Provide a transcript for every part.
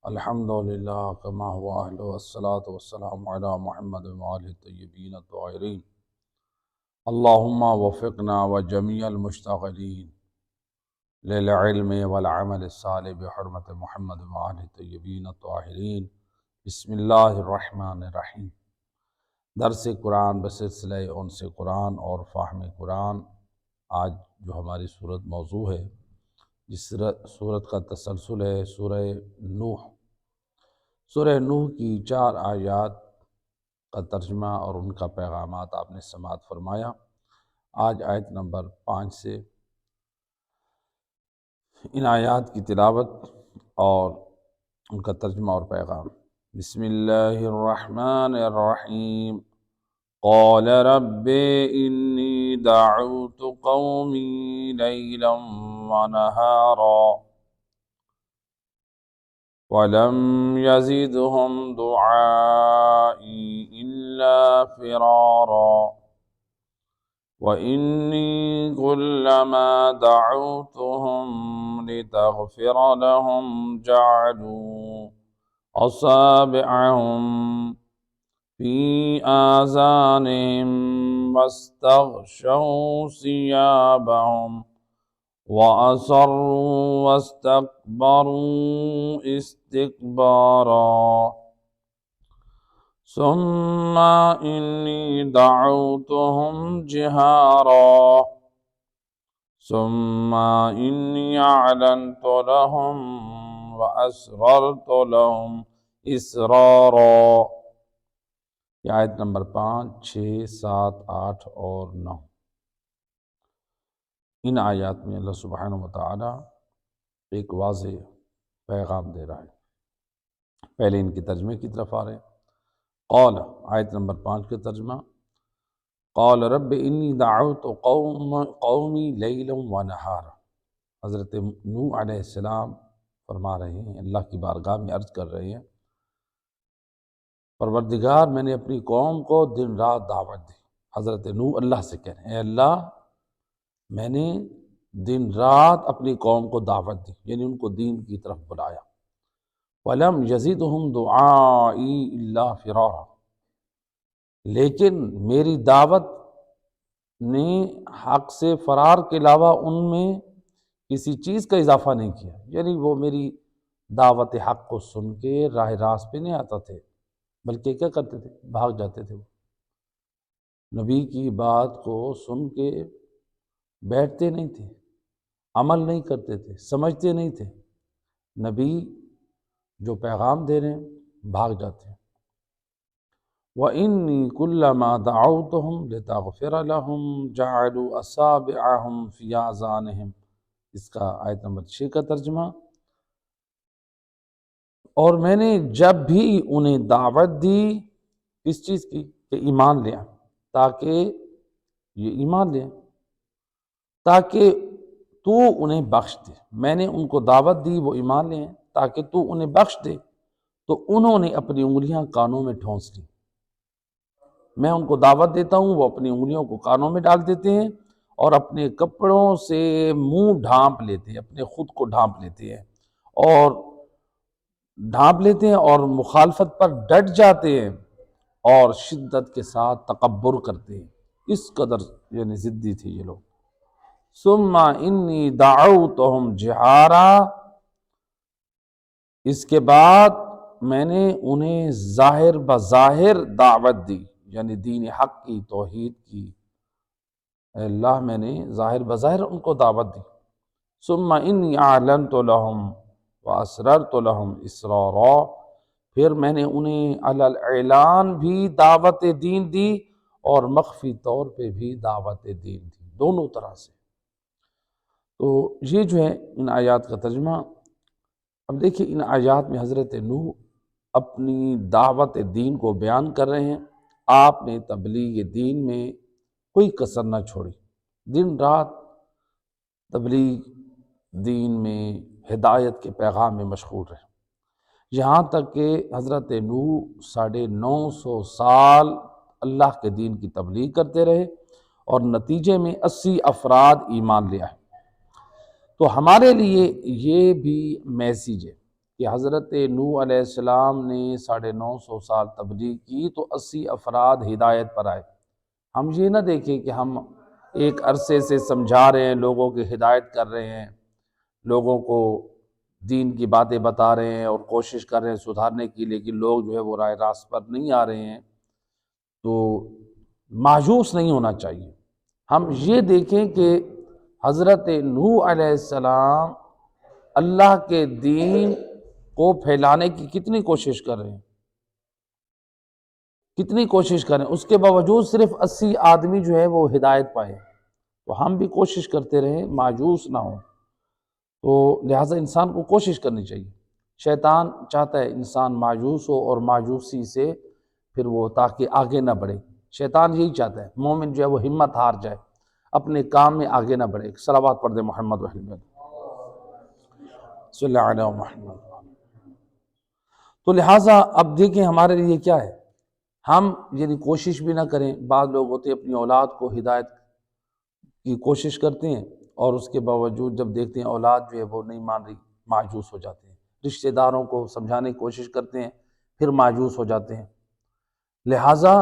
الحمدللہ کما هو اہل والصلاة والسلام علی محمد وآلہ الطیبین الطاہرین اللہم وفقنا وجمیع المشتغلین للعلم والعمل الصالح بحرمت محمد وآلہ الطیبین الطاہرین بسم اللہ الرحمن الرحیم۔ درس قرآن بسلسلہ انس قرآن اور فہم قرآن۔ آج جو ہماری صورت موضوع ہے، جس صورت کا تسلسل ہے سورہ نوح۔ سورہ نوح کی 4 آیات کا ترجمہ اور ان کا پیغامات آپ نے سماعت فرمایا۔ آج آیت نمبر 5 سے ان آیات کی تلاوت اور ان کا ترجمہ اور پیغام۔ بسم اللہ الرحمن الرحیم۔ قال رب انی دعوت قومی لیلا ونہارا وَلَمْ يَزِدْهُمْ دُعَائِي إِلَّا فِرَارًا وَإِنِّي كُلَّمَا دَعَوْتُهُمْ لِتَغْفِرَ لَهُمْ جَعَلُوا أَصَابِعَهُمْ فِي آذَانِهِمْ وَاسْتَغْشَوْا ثِيَابَهُمْ وَأَصَرُّوا وَاسْتَكْبَرُوا اسْتِكْبَارًا ثُمَّ إِنِّي دَعَوْتُهُمْ جِهَارًا ثُمَّ إِنِّي أَعْلَنْتُ لَهُمْ وَأَسْرَرْتُ لَهُمْ إِسْرَارًا۔ یہ آیت نمبر 5، 6، 7، 8 اور 9۔ ان آیات میں اللہ سبحانہ وتعالی ایک واضح پیغام دے رہا ہے۔ پہلے ان کی ترجمے کی طرف آ رہے ہیں۔ قال، آیت نمبر 5 کا ترجمہ، قال رب انی دعوت قومی لیلا ونہارا۔ حضرت نوح علیہ السلام فرما رہے ہیں، اللہ کی بارگاہ میں عرض کر رہے ہیں، پروردگار میں نے اپنی قوم کو دن رات دعوت دی۔ حضرت نوح اللہ سے کہہ رہے ہیں، اے اللہ میں نے دن رات اپنی قوم کو دعوت دی، یعنی ان کو دین کی طرف بلایا۔ وَلَمْ يَزِدْهُمْ دُعَائِي إِلَّا فِرَارًا، لیکن میری دعوت نے حق سے فرار کے علاوہ ان میں کسی چیز کا اضافہ نہیں کیا، یعنی وہ میری دعوت حق کو سن کے راہ راست پہ نہیں آتا تھے، بلکہ کیا کرتے تھے؟ بھاگ جاتے تھے۔ وہ نبی کی بات کو سن کے بیٹھتے نہیں تھے، عمل نہیں کرتے تھے، سمجھتے نہیں تھے۔ نبی جو پیغام دے رہے ہیں بھاگ جاتے ہیں۔ وَإِنِّي كُلَّمَا دَعَوْتُهُمْ لِتَغْفِرَ لَهُمْ جَعَلُوا أَصَابِعَهُمْ فِي آذَانِهِمْ۔ اس کا آیت نمبر 6 کا ترجمہ، اور میں نے جب بھی انہیں دعوت دی کس چیز کی؟ کہ ایمان لیا، تاکہ یہ ایمان لیں، تاکہ تو انہیں بخش دے۔ میں نے ان کو دعوت دی وہ ایمان لیں تاکہ تو انہیں بخش دے، تو انہوں نے اپنی انگلیاں کانوں میں ٹھونس لی۔ میں ان کو دعوت دیتا ہوں، وہ اپنی انگلیوں کو کانوں میں ڈال دیتے ہیں اور اپنے کپڑوں سے منہ ڈھانپ لیتے ہیں، اپنے خود کو ڈھانپ لیتے ہیں اور مخالفت پر ڈٹ جاتے ہیں اور شدت کے ساتھ تکبر کرتے ہیں۔ اس قدر یعنی ضدی تھے یہ لوگ۔ ثم انی دعوتہم جہارا، اس کے بعد میں نے انہیں ظاہر بظاہر دعوت دی، یعنی دین حق کی، توحید کی۔ اے اللہ میں نے ظاہر بظاہر ان کو دعوت دی۔ ثم انی اعلنت لہم واسررت لہم اسرارا، پھر میں نے انہیں علی الاعلان بھی دعوت دین دی اور مخفی طور پہ بھی دعوت دین دی، دونوں طرح سے۔ تو یہ جو ہے ان آیات کا ترجمہ۔ اب دیکھیے ان آیات میں حضرت نوح اپنی دعوت دین کو بیان کر رہے ہیں۔ آپ نے تبلیغ دین میں کوئی کسر نہ چھوڑی، دن رات تبلیغ دین میں ہدایت کے پیغام میں مشغول رہے، یہاں تک کہ حضرت نوح 950 سال اللہ کے دین کی تبلیغ کرتے رہے اور نتیجے میں 80 افراد ایمان لے آئے۔ تو ہمارے لیے یہ بھی میسیج ہے کہ حضرت نوح علیہ السلام نے 950 سال تبلیغ کی تو 80 افراد ہدایت پر آئے۔ ہم یہ نہ دیکھیں کہ ہم ایک عرصے سے سمجھا رہے ہیں، لوگوں کی ہدایت کر رہے ہیں، لوگوں کو دین کی باتیں بتا رہے ہیں اور کوشش کر رہے ہیں سدھارنے کی، لیکن لوگ جو ہے وہ راہ راست پر نہیں آ رہے ہیں، تو مایوس نہیں ہونا چاہیے۔ ہم یہ دیکھیں کہ حضرت نوح علیہ السلام اللہ کے دین کو پھیلانے کی کتنی کوشش کر رہے ہیں، کتنی کوشش کریں، اس کے باوجود صرف 80 آدمی جو ہے وہ ہدایت پائے۔ تو ہم بھی کوشش کرتے رہیں، مایوس نہ ہوں۔ تو لہٰذا انسان کو کوشش کرنی چاہیے۔ شیطان چاہتا ہے انسان مایوس ہو اور مایوسی سے پھر وہ تاکہ آگے نہ بڑھے، شیطان یہی چاہتا ہے مومن جو ہے وہ ہمت ہار جائے، اپنے کام میں آگے نہ بڑھے۔ صلوات پڑھ دیں محمد وحمد صلی اللہ علیہ محمد۔ تو لہٰذا اب دیکھیں ہمارے لیے کیا ہے، ہم یعنی کوشش بھی نہ کریں۔ بعض لوگ ہوتے اپنی اولاد کو ہدایت کی کوشش کرتے ہیں اور اس کے باوجود جب دیکھتے ہیں اولاد جو ہے وہ نہیں مان رہی، مایوس ہو جاتے ہیں۔ رشتہ داروں کو سمجھانے کی کوشش کرتے ہیں، پھر مایوس ہو جاتے ہیں۔ لہٰذا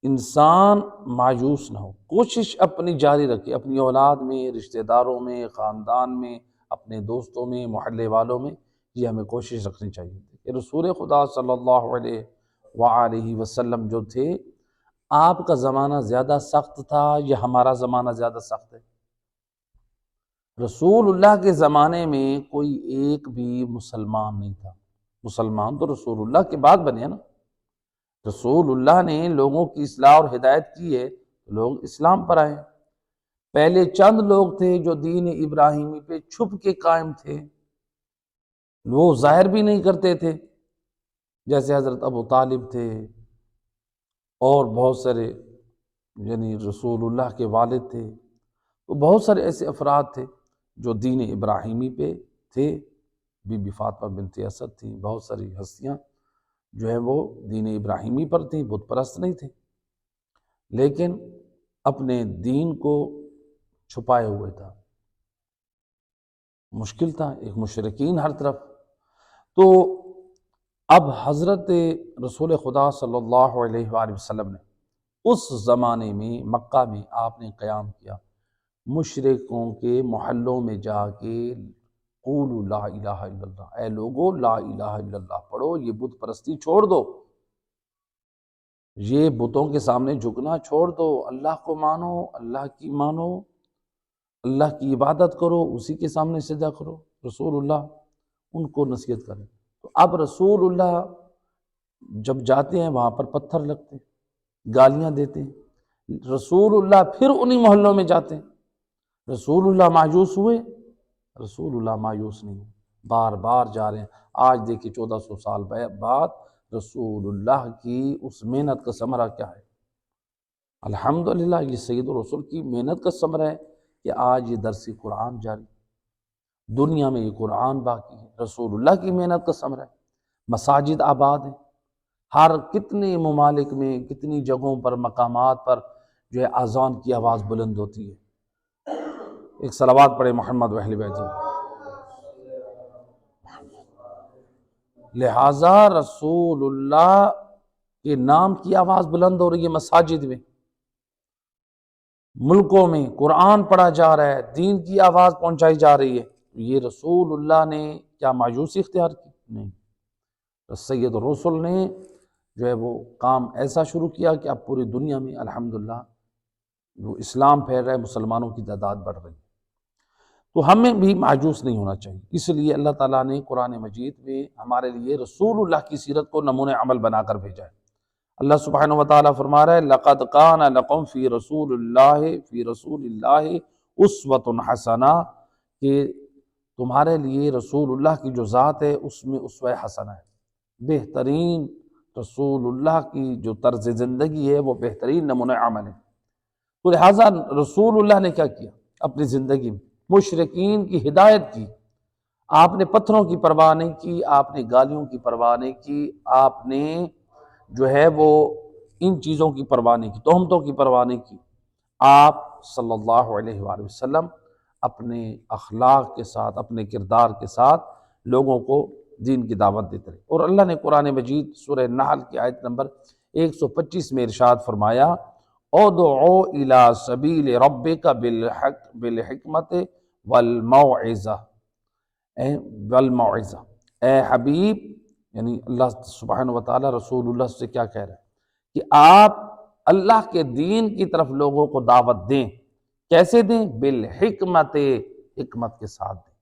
انسان مایوس نہ ہو، کوشش اپنی جاری رکھے، اپنی اولاد میں، رشتہ داروں میں، خاندان میں، اپنے دوستوں میں، محلے والوں میں، یہ ہمیں کوشش رکھنی چاہیے کہ رسول خدا صلی اللہ علیہ وآلہ وسلم جو تھے، آپ کا زمانہ زیادہ سخت تھا یا ہمارا زمانہ زیادہ سخت ہے؟ رسول اللہ کے زمانے میں کوئی ایک بھی مسلمان نہیں تھا۔ مسلمان تو رسول اللہ کے بعد بنے ہیں نا۔ رسول اللہ نے لوگوں کی اصلاح اور ہدایت کی ہے، لوگ اسلام پر آئے۔ پہلے چند لوگ تھے جو دین ابراہیمی پہ چھپ کے قائم تھے، وہ ظاہر بھی نہیں کرتے تھے، جیسے حضرت ابو طالب تھے اور بہت سارے یعنی رسول اللہ کے والد تھے۔ تو بہت سارے ایسے افراد تھے جو دین ابراہیمی پہ تھے، بی بی فاطمہ بنت اسد تھیں، بہت ساری ہستیاں جو ہے وہ دین ابراہیمی پر تھیں، بت پرست نہیں تھے، لیکن اپنے دین کو چھپائے ہوئے تھا۔ مشکل تھا، ایک مشرکین ہر طرف۔ تو اب حضرت رسول خدا صلی اللہ علیہ وآلہ وسلم نے اس زمانے میں مکہ میں آپ نے قیام کیا، مشرکوں کے محلوں میں جا کے قولوا لا الہ الا اللہ، اے لوگو لا الہ الا اللہ پڑھو، یہ بت پرستی چھوڑ دو، یہ بتوں کے سامنے جھکنا چھوڑ دو، اللہ کو مانو، اللہ کی مانو، اللہ کی عبادت کرو، اسی کے سامنے سجدہ کرو۔ رسول اللہ ان کو نصیحت کریں۔ تو اب رسول اللہ جب جاتے ہیں وہاں پر پتھر لگتے ہیں، گالیاں دیتے ہیں، رسول اللہ پھر انہی محلوں میں جاتے ہیں۔ رسول اللہ مایوس ہوئے؟ رسول اللہ مایوس نہیں ہوئے، بار بار جا رہے ہیں۔ آج دیکھیں 1400 سال بعد رسول اللہ کی اس محنت کا ثمرہ کیا ہے؟ الحمدللہ یہ سید الرسول کی محنت کا ثمرہ ہے کہ آج یہ درس قرآن جاری، دنیا میں یہ قرآن باقی ہے، رسول اللہ کی محنت کا ثمرہ ہے۔ مساجد آباد ہیں، ہر کتنے ممالک میں، کتنی جگہوں پر، مقامات پر جو ہے اذان کی آواز بلند ہوتی ہے۔ ایک صلوات پڑھے محمد و اہل بیت۔ لہٰذا رسول اللہ کے نام کی آواز بلند ہو رہی ہے مساجد میں، ملکوں میں قرآن پڑھا جا رہا ہے، دین کی آواز پہنچائی جا رہی ہے۔ یہ رسول اللہ نے کیا مایوسی اختیار کی؟ نہیں، سید الرسل نے جو ہے وہ کام ایسا شروع کیا کہ اب پوری دنیا میں الحمدللہ وہ اسلام پھیل رہا ہے، مسلمانوں کی تعداد بڑھ رہی ہے۔ تو ہمیں بھی مایوس نہیں ہونا چاہیے۔ اس لیے اللہ تعالیٰ نے قرآن مجید میں ہمارے لیے رسول اللہ کی سیرت کو نمونہ عمل بنا کر بھیجا ہے۔ اللہ سبحانہ وتعالیٰ فرما رہا ہے لَقَدْ كَانَ لَكُمْ فِي رَسُولِ اللَّهِ أُسْوَةٌ حَسَنَةٌ، کہ تمہارے لیے رسول اللہ کی جو ذات ہے اس میں اسوہ حسنہ ہے، بہترین رسول اللہ کی جو طرز زندگی ہے وہ بہترین نمونہ عمل ہے۔ تو لہٰذا رسول اللہ نے کیا کیا اپنی زندگی میں؟ مشرکین کی ہدایت کی۔ آپ نے پتھروں کی پرواہ نہیں کی، آپ نے گالیوں کی پرواہ نہیں کی، آپ نے جو ہے وہ ان چیزوں کی پرواہ نہیں کی، تہمتوں کی پرواہ نہیں کی۔ آپ صلی اللہ علیہ وآلہ وسلم اپنے اخلاق کے ساتھ، اپنے کردار کے ساتھ لوگوں کو دین کی دعوت دیتے رہے۔ اور اللہ نے قرآن مجید سورہ نحل کی آیت نمبر 125 میں ارشاد فرمایا ادعو الی سبیل ربک بالحکمت والموعظہ، اے حبیب، یعنی اللہ سبحانہ وتعالی رسول اللہ سے کیا کہہ رہا ہے کہ آپ اللہ کے دین کی طرف لوگوں کو دعوت دیں۔ کیسے دیں؟ بالحکمت، حکمت کے ساتھ دیں۔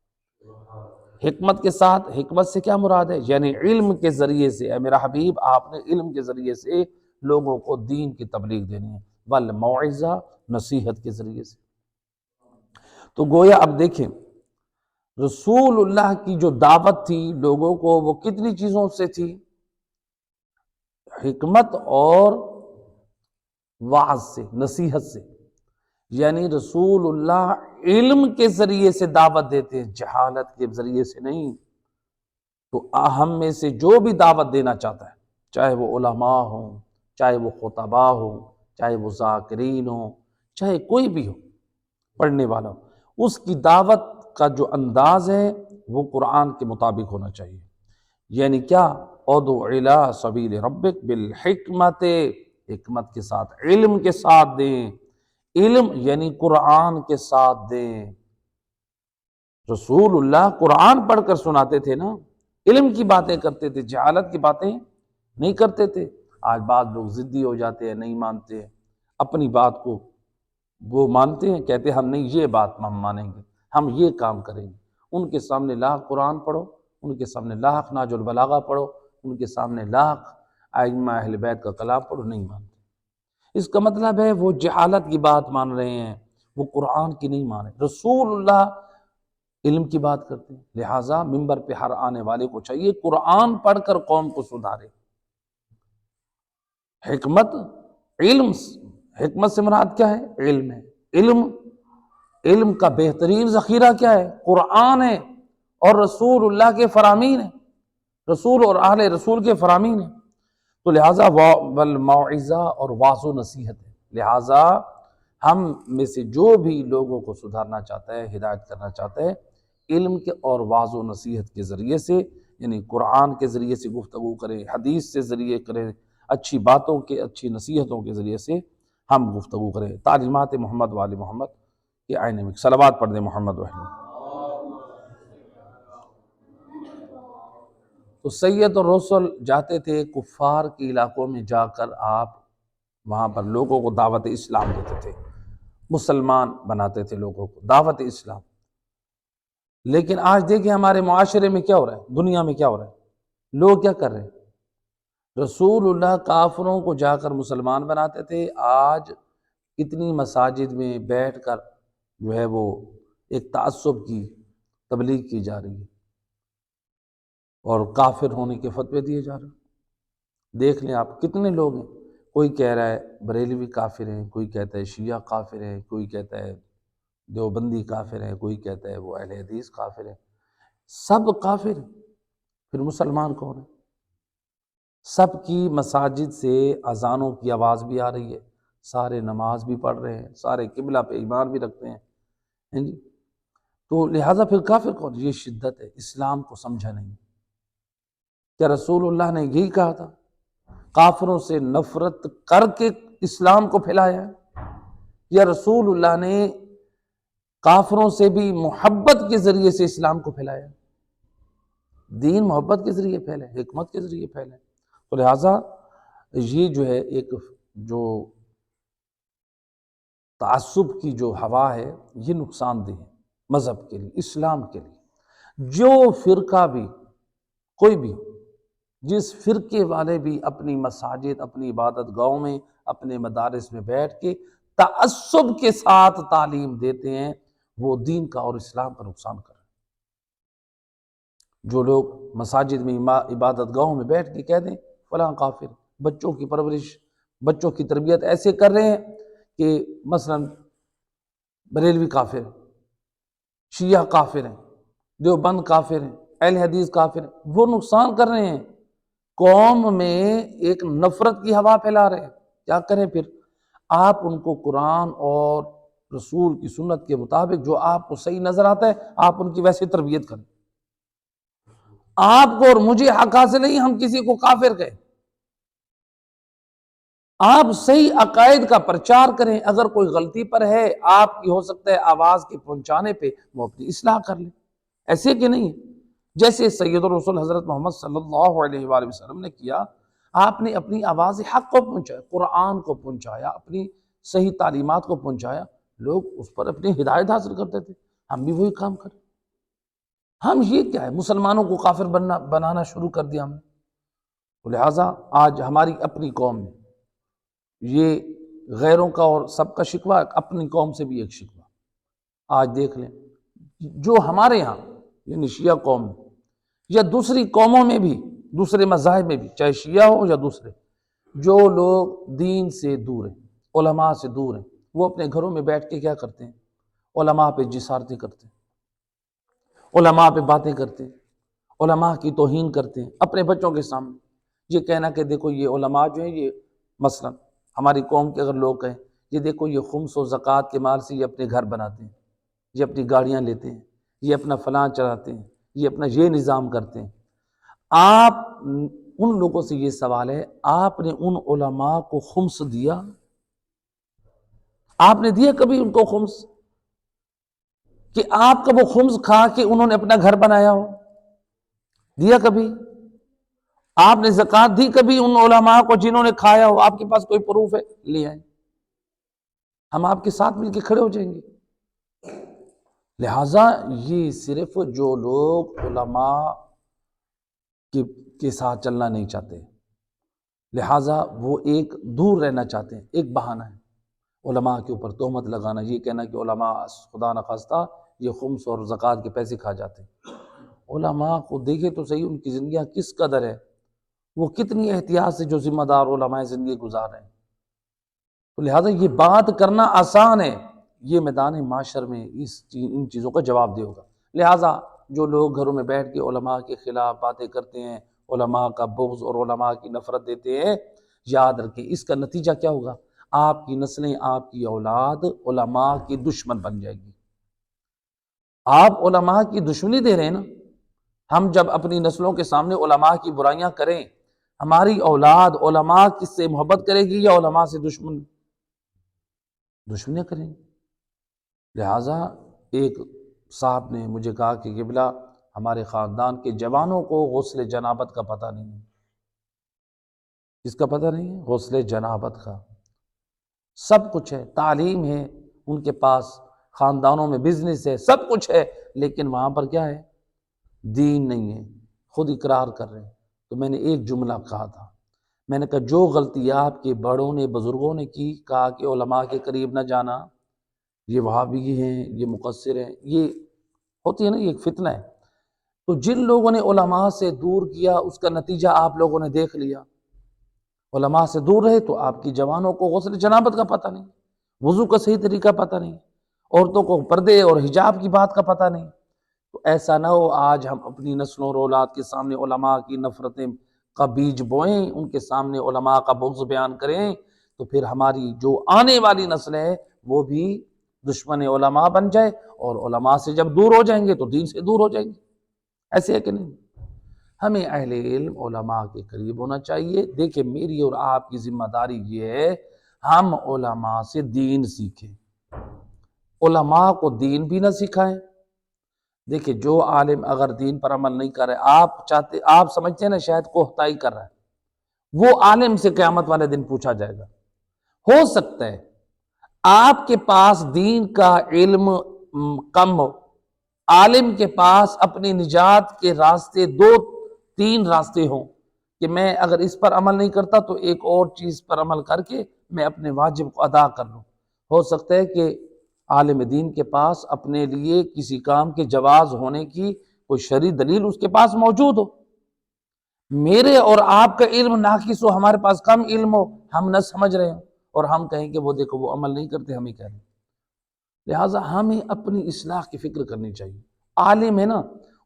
حکمت کے ساتھ، حکمت سے کیا مراد ہے؟ یعنی علم کے ذریعے سے، اے میرا حبیب آپ نے علم کے ذریعے سے لوگوں کو دین کی تبلیغ دینی ہے، والموعظہ، نصیحت کے ذریعے سے۔ تو گویا اب دیکھیں رسول اللہ کی جو دعوت تھی لوگوں کو، وہ کتنی چیزوں سے تھی؟ حکمت اور وعظ سے، نصیحت سے۔ یعنی رسول اللہ علم کے ذریعے سے دعوت دیتے ہیں، جہالت کے ذریعے سے نہیں۔ تو ہم میں سے جو بھی دعوت دینا چاہتا ہے، چاہے وہ علماء ہوں، چاہے وہ خطباء ہوں، چاہے وہ ذاکرین ہوں، چاہے کوئی بھی ہو پڑھنے والا ہو، اس کی دعوت کا جو انداز ہے وہ قرآن کے مطابق ہونا چاہیے۔ یعنی کیا؟ ادعو الی سبیل ربک بالحکمت، حکمت کے ساتھ، علم کے ساتھ دیں۔ علم یعنی قرآن کے ساتھ دیں۔ رسول اللہ قرآن پڑھ کر سناتے تھے نا، علم کی باتیں کرتے تھے، جہالت کی باتیں نہیں کرتے تھے۔ آج بعض لوگ ضدی ہو جاتے ہیں، نہیں مانتے ہیں اپنی بات کو، وہ مانتے ہیں، کہتے ہیں ہم نہیں، یہ بات ہم مانیں گے، ہم یہ کام کریں گے۔ ان کے سامنے لاکھ قرآن پڑھو، ان کے سامنے لاکھ نہج البلاغہ پڑھو، ان کے سامنے لاکھ ائمہ اہل بیت کا کلام پڑھو، نہیں مانتے۔ اس کا مطلب ہے وہ جہالت کی بات مان رہے ہیں، وہ قرآن کی نہیں مان رہے۔ رسول اللہ علم کی بات کرتے ہیں، لہٰذا منبر پہ ہر آنے والے کو چاہیے قرآن پڑھ کر قوم کو سدھارے۔ حکمت، علم، حکمت سے مراد کیا ہے؟ علم ہے۔ علم کا بہترین ذخیرہ کیا ہے؟ قرآن ہے اور رسول اللہ کے فرامین ہیں، رسول اور اہل رسول کے فرامین ہیں۔ تو لہٰذا والموعظہ، اور واعظ و نصیحت ہے۔ لہٰذا ہم میں سے جو بھی لوگوں کو سدھارنا چاہتا ہے، ہدایت کرنا چاہتا ہے، علم کے اور واعظ و نصیحت کے ذریعے سے، یعنی قرآن کے ذریعے سے گفتگو کرے، حدیث سے ذریعے کرے، اچھی باتوں کے، اچھی نصیحتوں کے ذریعے سے ہم گفتگو کریں۔ تعلیمات محمد وآل محمد کے آئینے میں صلوات پڑھ دیں محمد وحید۔ تو سید اور رسول جاتے تھے کفار کے علاقوں میں، جا کر آپ وہاں پر لوگوں کو دعوت اسلام دیتے تھے، مسلمان بناتے تھے لوگوں کو، دعوت اسلام۔ لیکن آج دیکھیں ہمارے معاشرے میں کیا ہو رہا ہے، دنیا میں کیا ہو رہا ہے، لوگ کیا کر رہے ہیں؟ رسول اللہ کافروں کو جا کر مسلمان بناتے تھے، آج کتنی مساجد میں بیٹھ کر جو ہے وہ ایک تعصب کی تبلیغ کی جا رہی ہے اور کافر ہونے کے فتوے دیے جا رہے ہیں۔ دیکھ لیں آپ کتنے لوگ ہیں، کوئی کہہ رہا ہے بریلوی کافر ہیں، کوئی کہتا ہے شیعہ کافر ہیں، کوئی کہتا ہے دیوبندی کافر ہیں، کوئی کہتا ہے وہ اہل حدیث کافر ہیں، سب کافر ہیں۔ پھر مسلمان کون ہیں؟ سب کی مساجد سے اذانوں کی آواز بھی آ رہی ہے، سارے نماز بھی پڑھ رہے ہیں، سارے قبلہ پہ ایمان بھی رکھتے ہیں جی۔ تو لہٰذا پھر کافر کون؟ یہ شدت ہے، اسلام کو سمجھا نہیں۔ کیا رسول اللہ نے یہی کہا تھا؟ کافروں سے نفرت کر کے اسلام کو پھیلایا ہے، یا رسول اللہ نے کافروں سے بھی محبت کے ذریعے سے اسلام کو پھیلایا؟ دین محبت کے ذریعے پھیلے، حکمت کے ذریعے پھیلے۔ تو لہٰذا یہ جو ہے ایک جو تعصب کی جو ہوا ہے یہ نقصان دہ ہے مذہب کے لیے، اسلام کے لیے۔ جو فرقہ بھی، کوئی بھی، جس فرقے والے بھی اپنی مساجد، اپنی عبادت گاہوں میں، اپنے مدارس میں بیٹھ کے تعصب کے ساتھ تعلیم دیتے ہیں، وہ دین کا اور اسلام کا نقصان کر رہے ہیں۔ جو لوگ مساجد میں، عبادت گاہوں میں بیٹھ کے کہہ دیں فلاں کافر، بچوں کی پرورش، بچوں کی تربیت ایسے کر رہے ہیں کہ مثلا بریلوی کافر ہیں، شیعہ کافر ہیں، دیوبند کافر ہیں، اہل حدیث کافر ہیں، وہ نقصان کر رہے ہیں، قوم میں ایک نفرت کی ہوا پھیلا رہے ہیں۔ کیا کریں پھر؟ آپ ان کو قرآن اور رسول کی سنت کے مطابق جو آپ کو صحیح نظر آتا ہے، آپ ان کی ویسے تربیت کریں۔ آپ کو اور مجھے حق حاصل نہیں ہم کسی کو کافر کہیں۔ آپ صحیح عقائد کا پرچار کریں، اگر کوئی غلطی پر ہے آپ کی ہو سکتا ہے آواز کے پہنچانے پہ وہ اپنی اصلاح کر لیں، ایسے کہ نہیں؟ جیسے سید الرسول حضرت محمد صلی اللہ علیہ وآلہ وسلم نے کیا، آپ نے اپنی آواز حق کو پہنچایا، قرآن کو پہنچایا، اپنی صحیح تعلیمات کو پہنچایا، لوگ اس پر اپنی ہدایت حاصل کرتے تھے، ہم بھی وہی کام کریں۔ ہم یہ کیا ہے مسلمانوں کو کافر بنانا شروع کر دیا ہم نے؟ تو لہٰذا آج ہماری اپنی قوم میں یہ غیروں کا اور سب کا شکوہ، اپنی قوم سے بھی ایک شکوہ۔ آج دیکھ لیں جو ہمارے یہاں یعنی شیعہ قوم میں یا دوسری قوموں میں بھی، دوسرے مذاہب میں بھی، چاہے شیعہ ہو یا دوسرے، جو لوگ دین سے دور ہیں، علماء سے دور ہیں، وہ اپنے گھروں میں بیٹھ کے کیا کرتے ہیں؟ علماء پہ جسارتیں کرتے ہیں، علماء پہ باتیں کرتے ہیں، علماء کی توہین کرتے ہیں اپنے بچوں کے سامنے، یہ کہنا کہ دیکھو یہ علماء جو ہیں، یہ مثلا ہماری قوم کے اگر لوگ کہیں یہ دیکھو یہ خمس و زکوٰۃ کے مال سے یہ اپنے گھر بناتے ہیں، یہ اپنی گاڑیاں لیتے ہیں، یہ اپنا فلاں چلاتے ہیں، یہ اپنا یہ نظام کرتے ہیں۔ آپ ان لوگوں سے یہ سوال ہے، آپ نے ان علماء کو خمس دیا؟ آپ نے دیا کبھی ان کو خمس؟ کہ آپ کا وہ خمس کھا کے انہوں نے اپنا گھر بنایا ہو؟ دیا کبھی؟ آپ نے زکوٰۃ دی کبھی ان علماء کو جنہوں نے کھایا ہو؟ آپ کے پاس کوئی پروف ہے؟ لے آئیں، ہم آپ کے ساتھ مل کے کھڑے ہو جائیں گے۔ لہٰذا یہ صرف جو لوگ علماء کے ساتھ چلنا نہیں چاہتے، لہٰذا وہ ایک دور رہنا چاہتے ہیں، ایک بہانہ ہے علماء کے اوپر تہمت لگانا، یہ کہنا کہ علماء خدا نخواستہ یہ خمس اور زکوٰۃ کے پیسے کھا جاتے ہیں۔ علماء کو دیکھے تو صحیح ان کی زندگیاں کس قدر ہے، وہ کتنی احتیاط سے جو ذمہ دار علماء زندگی گزار رہے ہیں۔ تو لہٰذا یہ بات کرنا آسان ہے، یہ میدان معاشر میں ان چیزوں کا جواب دے ہوگا۔ لہٰذا جو لوگ گھروں میں بیٹھ کے علماء کے خلاف باتیں کرتے ہیں، علماء کا بغض اور علماء کی نفرت دیتے ہیں، یاد رکھیں اس کا نتیجہ کیا ہوگا؟ آپ کی نسلیں، آپ کی اولاد علماء کی دشمن بن جائے گی۔ آپ علماء کی دشمنی دے رہے ہیں نا۔ ہم جب اپنی نسلوں کے سامنے علماء کی برائیاں کریں، ہماری اولاد علماء کس سے محبت کرے گی یا علماء سے دشمنیاں کریں گے؟ لہٰذا ایک صاحب نے مجھے کہا کہ قبلہ ہمارے خاندان کے جوانوں کو غسل جنابت کا پتہ نہیں ہے۔ کس کا پتہ نہیں ہے؟ غسل جنابت کا۔ سب کچھ ہے، تعلیم ہے ان کے پاس، خاندانوں میں بزنس ہے، سب کچھ ہے، لیکن وہاں پر کیا ہے؟ دین نہیں ہے، خود اقرار کر رہے ہیں۔ تو میں نے ایک جملہ کہا تھا، میں نے کہا جو غلطی آپ کے بڑوں نے بزرگوں نے کی، کہا کہ علماء کے قریب نہ جانا، یہ وہابی ہیں، یہ مقصر ہیں، یہ ہوتی ہے نا، یہ ایک فتنہ ہے۔ تو جن لوگوں نے علماء سے دور کیا اس کا نتیجہ آپ لوگوں نے دیکھ لیا۔ علماء سے دور رہے تو آپ کی جوانوں کو غسل جنابت کا پتہ نہیں، وضو کا صحیح طریقہ پتہ نہیں، عورتوں کو پردے اور حجاب کی بات کا پتہ نہیں۔ تو ایسا نہ ہو آج ہم اپنی نسلوں اور اولاد کے سامنے علماء کی نفرتیں کا بیج بوئیں، ان کے سامنے علماء کا بغض بیان کریں، تو پھر ہماری جو آنے والی نسل ہے وہ بھی دشمن علماء بن جائے، اور علماء سے جب دور ہو جائیں گے تو دین سے دور ہو جائیں گے۔ ایسے ہے کہ نہیں؟ ہمیں اہل علم علماء کے قریب ہونا چاہیے۔ دیکھیں میری اور آپ کی ذمہ داری یہ ہے، ہم علماء سے دین سیکھیں، علماء کو دین بھی نہ سکھائیں۔ دیکھیں جو عالم اگر دین پر عمل نہیں کر رہے، آپ سمجھتے ہیں نا شاید کوہتائی کر رہا ہے، وہ عالم سے قیامت والے دن پوچھا جائے گا۔ ہو سکتا ہے آپ کے پاس دین کا علم کم ہو، عالم کے پاس اپنی نجات کے راستے 2-3 راستے ہوں، کہ میں اگر اس پر عمل نہیں کرتا تو ایک اور چیز پر عمل کر کے میں اپنے واجب کو ادا کر لوں۔ ہو سکتا ہے کہ عالم دین کے پاس اپنے لیے کسی کام کے جواز ہونے کی کوئی شرعی دلیل اس کے پاس موجود ہو، میرے اور آپ کا علم ناقص ہو، ہمارے پاس کم علم ہو، ہم نہ سمجھ رہے ہوں، اور ہم کہیں کہ وہ دیکھو وہ عمل نہیں کرتے، ہم ہی کہہ رہے ہیں۔ لہٰذا ہمیں اپنی اصلاح کی فکر کرنی چاہیے۔ عالم ہے نا،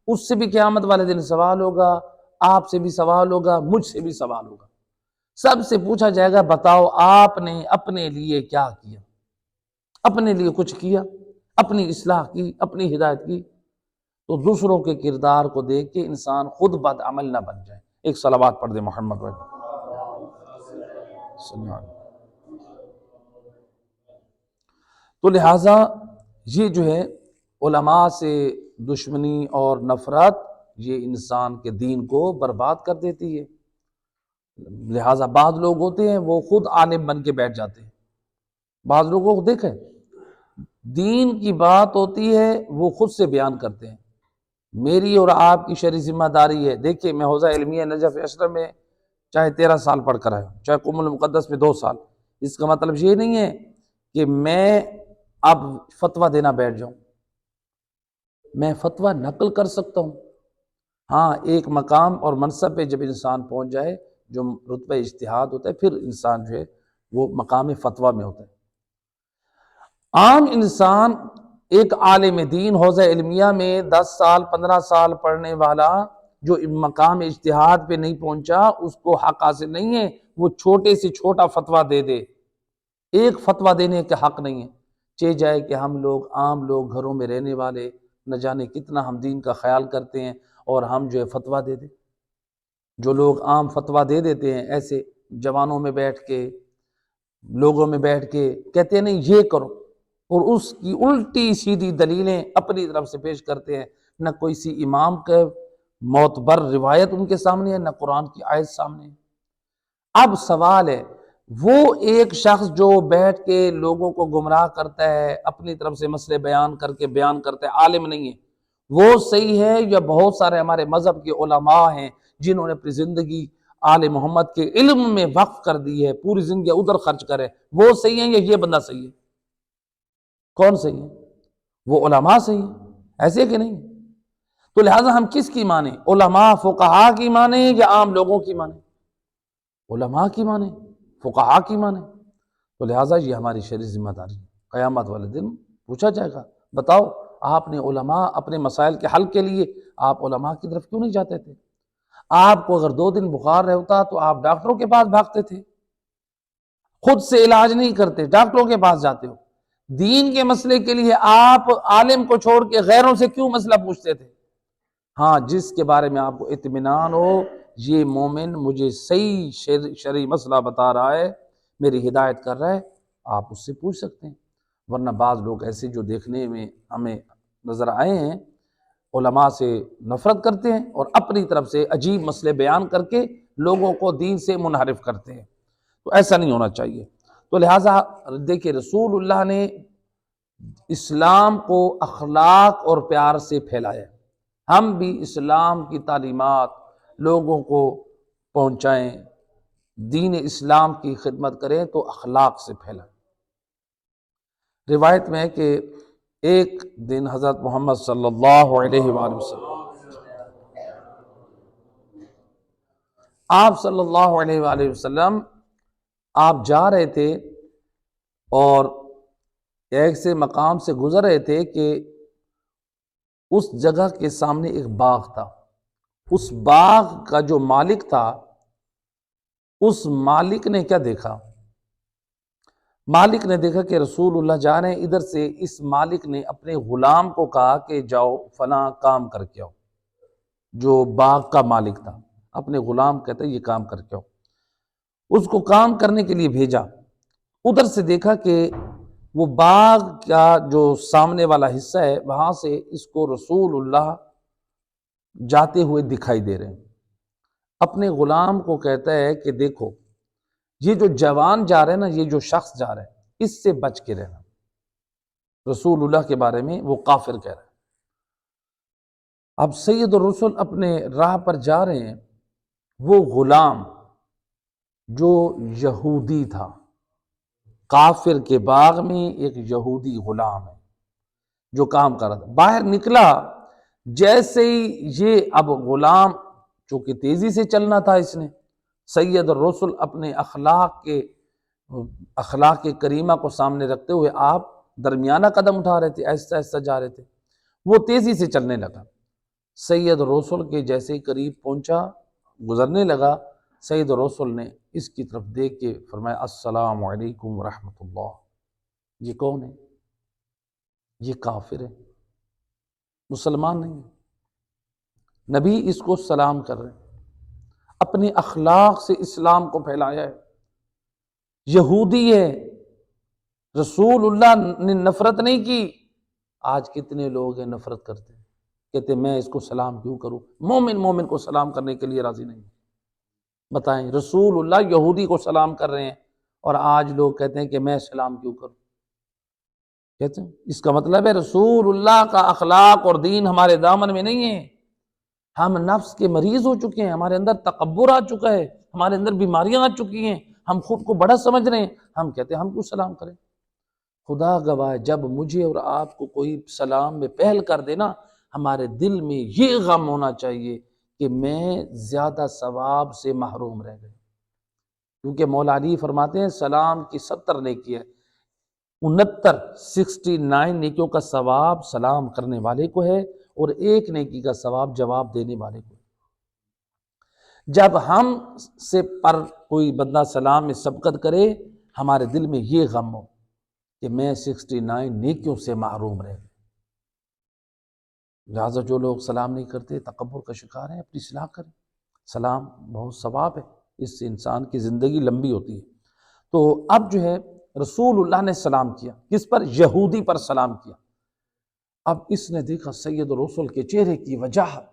اس سے بھی قیامت والے دن سوال ہوگا، آپ سے بھی سوال ہوگا، مجھ سے بھی سوال ہوگا، سب سے پوچھا جائے گا بتاؤ آپ نے اپنے لیے کیا کیا؟ اپنے لیے کچھ کیا؟ اپنی اصلاح کی؟ اپنی ہدایت کی؟ تو دوسروں کے کردار کو دیکھ کے انسان خود بد عمل نہ بن جائے۔ ایک صلوات پڑھ دے محمد صلی اللہ علیہ وسلم۔ تو لہٰذا یہ جو ہے علماء سے دشمنی اور نفرت یہ انسان کے دین کو برباد کر دیتی ہے۔ لہٰذا بعض لوگ ہوتے ہیں وہ خود عالم بن کے بیٹھ جاتے ہیں۔ بعض لوگوں کو دیکھیں دین کی بات ہوتی ہے وہ خود سے بیان کرتے ہیں۔ میری اور آپ کی شرعی ذمہ داری ہے، دیکھیں میں حوزہ علمیہ نجف اشرف میں چاہے 13 سال پڑھ کر آیا ہوں، چاہے قم المقدس میں 2 سال، اس کا مطلب یہ نہیں ہے کہ میں اب فتویٰ دینا بیٹھ جاؤں۔ میں فتویٰ نقل کر سکتا ہوں، ہاں ایک مقام اور منصب پہ جب انسان پہنچ جائے جو رتبہ اجتہاد ہوتا ہے پھر انسان جو ہے وہ مقام فتویٰ میں ہوتا ہے۔ عام انسان ایک عالم دین حوزہ علمیہ میں 10 سال 15 سال پڑھنے والا جو مقام اجتہاد پہ نہیں پہنچا اس کو حق حاصل نہیں ہے، وہ چھوٹے سے چھوٹا فتویٰ دے دے، ایک فتویٰ دینے کا حق نہیں ہے، چاہے جائے کہ ہم لوگ عام لوگ گھروں میں رہنے والے نہ جانے کتنا ہم دین کا خیال کرتے ہیں اور ہم جو ہے فتویٰ دے دیں۔ جو لوگ عام فتویٰ دے دیتے ہیں ایسے جوانوں میں بیٹھ کے لوگوں میں بیٹھ کے کہتے ہیں نہیں یہ کرو، اور اس کی الٹی سیدھی دلیلیں اپنی طرف سے پیش کرتے ہیں، نہ کوئی سی امام کا معتبر روایت ان کے سامنے ہے، نہ قرآن کی آیت سامنے ہے۔ اب سوال ہے وہ ایک شخص جو بیٹھ کے لوگوں کو گمراہ کرتا ہے اپنی طرف سے مسئلے بیان کر کے بیان کرتا ہے، عالم نہیں ہے، وہ صحیح ہے یا بہت سارے ہمارے مذہب کے علماء ہیں جنہوں نے اپنی زندگی آل محمد کے علم میں وقف کر دی ہے، پوری زندگی ادھر خرچ کرے، وہ صحیح ہیں یا یہ بندہ صحیح ہے؟ کون صحیح ہے؟ وہ علماء صحیح ہیں، ایسے کہ نہیں؟ تو لہٰذا ہم کس کی مانیں؟ علماء فقہاء کی مانیں یا عام لوگوں کی مانیں؟ علماء کی مانیں، فقہاء کی مانیں۔ تو لہٰذا یہ ہماری شرعی ذمہ داری ہے، قیامت والے دن پوچھا جائے گا، بتاؤ آپ نے علماء اپنے مسائل کے حل کے لیے آپ علماء کی طرف کیوں نہیں جاتے تھے؟ آپ کو اگر 2 دن بخار ہوتا تو آپ ڈاکٹروں کے پاس بھاگتے تھے، خود سے علاج نہیں کرتے، ڈاکٹروں کے پاس جاتے ہو۔ دین کے مسئلے کے لیے آپ عالم کو چھوڑ کے غیروں سے کیوں مسئلہ پوچھتے تھے؟ ہاں جس کے بارے میں آپ کو اطمینان ہو یہ مومن مجھے صحیح شرعی مسئلہ بتا رہا ہے، میری ہدایت کر رہا ہے، آپ اس سے پوچھ سکتے ہیں۔ ورنہ بعض لوگ ایسے جو دیکھنے میں ہمیں نظر آئے ہیں علماء سے نفرت کرتے ہیں اور اپنی طرف سے عجیب مسئلے بیان کر کے لوگوں کو دین سے منحرف کرتے ہیں، تو ایسا نہیں ہونا چاہیے۔ تو لہٰذا دیکھیں رسول اللہ نے اسلام کو اخلاق اور پیار سے پھیلایا، ہم بھی اسلام کی تعلیمات لوگوں کو پہنچائیں، دین اسلام کی خدمت کریں تو اخلاق سے پھیلائیں۔ روایت میں ہے کہ ایک دن حضرت محمد صلی اللہ علیہ وآلہ وسلم آپ صلی اللہ علیہ وآلہ وسلم آپ جا رہے تھے اور ایک سے مقام سے گزر رہے تھے کہ اس جگہ کے سامنے ایک باغ تھا، اس باغ کا جو مالک تھا اس مالک نے کیا دیکھا؟ مالک نے دیکھا کہ رسول اللہ جا رہے ہیں ادھر سے، اس مالک نے اپنے غلام کو کہا کہ جاؤ فلاں کام کر کے آؤ، جو باغ کا مالک تھا اپنے غلام کہتا ہے یہ کام کر کے آؤ، اس کو کام کرنے کے لیے بھیجا۔ ادھر سے دیکھا کہ وہ باغ کا جو سامنے والا حصہ ہے وہاں سے اس کو رسول اللہ جاتے ہوئے دکھائی دے رہے ہیں۔ اپنے غلام کو کہتا ہے کہ دیکھو یہ جو جوان جا رہے ہیں نا، یہ جو شخص جا رہا ہے اس سے بچ کے رہنا، رسول اللہ کے بارے میں وہ کافر کہہ رہا ہے۔ اب سید الرسل اپنے راہ پر جا رہے ہیں، وہ غلام جو یہودی تھا، کافر کے باغ میں ایک یہودی غلام ہے جو کام کر رہا تھا، باہر نکلا جیسے ہی یہ اب غلام چونکہ تیزی سے چلنا تھا، اس نے سید الرسل اپنے اخلاق کریمہ کو سامنے رکھتے ہوئے آپ درمیانہ قدم اٹھا رہے تھے، آہستہ آہستہ جا رہے تھے، وہ تیزی سے چلنے لگا، سید الرسل کے جیسے ہی قریب پہنچا گزرنے لگا، سید الرسل نے اس کی طرف دیکھ کے فرمایا السلام علیکم ورحمۃ اللہ۔ یہ کون ہے؟ یہ کافر ہے، مسلمان نہیں ہے۔ نبی اس کو سلام کر رہے ہیں، اپنے اخلاق سے اسلام کو پھیلایا ہے۔ یہودی ہے، رسول اللہ نے نفرت نہیں کی۔ آج کتنے لوگ ہیں نفرت کرتے ہیں، کہتے ہیں میں اس کو سلام کیوں کروں؟ مومن مومن کو سلام کرنے کے لیے راضی نہیں۔ بتائیں، رسول اللہ یہودی کو سلام کر رہے ہیں اور آج لوگ کہتے ہیں کہ میں سلام کیوں کروں؟ کہتے ہیں اس کا مطلب ہے رسول اللہ کا اخلاق اور دین ہمارے دامن میں نہیں ہے۔ ہم نفس کے مریض ہو چکے ہیں، ہمارے اندر تکبر آ چکا ہے، ہمارے اندر بیماریاں آ چکی ہیں، ہم خود کو بڑا سمجھ رہے ہیں، ہم کہتے ہیں ہم کیوں سلام کریں؟ خدا گواہ جب مجھے اور آپ کو کوئی سلام میں پہل کر دینا، ہمارے دل میں یہ غم ہونا چاہیے کہ میں زیادہ ثواب سے محروم رہ گئے، کیونکہ مولا علی فرماتے ہیں سلام کی 70 نیکی ہے، 69 نیکیوں کا ثواب سلام کرنے والے کو ہے اور 1 نیکی کا ثواب جواب دینے والے کو ہے۔ جب ہم سے پر کوئی بندہ سلام میں سبقت کرے، ہمارے دل میں یہ غم ہو کہ میں 69 نیکیوں سے محروم رہ گئے۔ لہٰذا جو لوگ سلام نہیں کرتے تکبر کا شکار ہیں، اپنی اصلاح کریں۔ سلام بہت ثواب ہے، اس سے انسان کی زندگی لمبی ہوتی ہے۔ تو اب جو ہے رسول اللہ نے سلام کیا، کس پر؟ یہودی پر سلام کیا۔ اب اس نے دیکھا سید رسول کے چہرے کی وجاہت،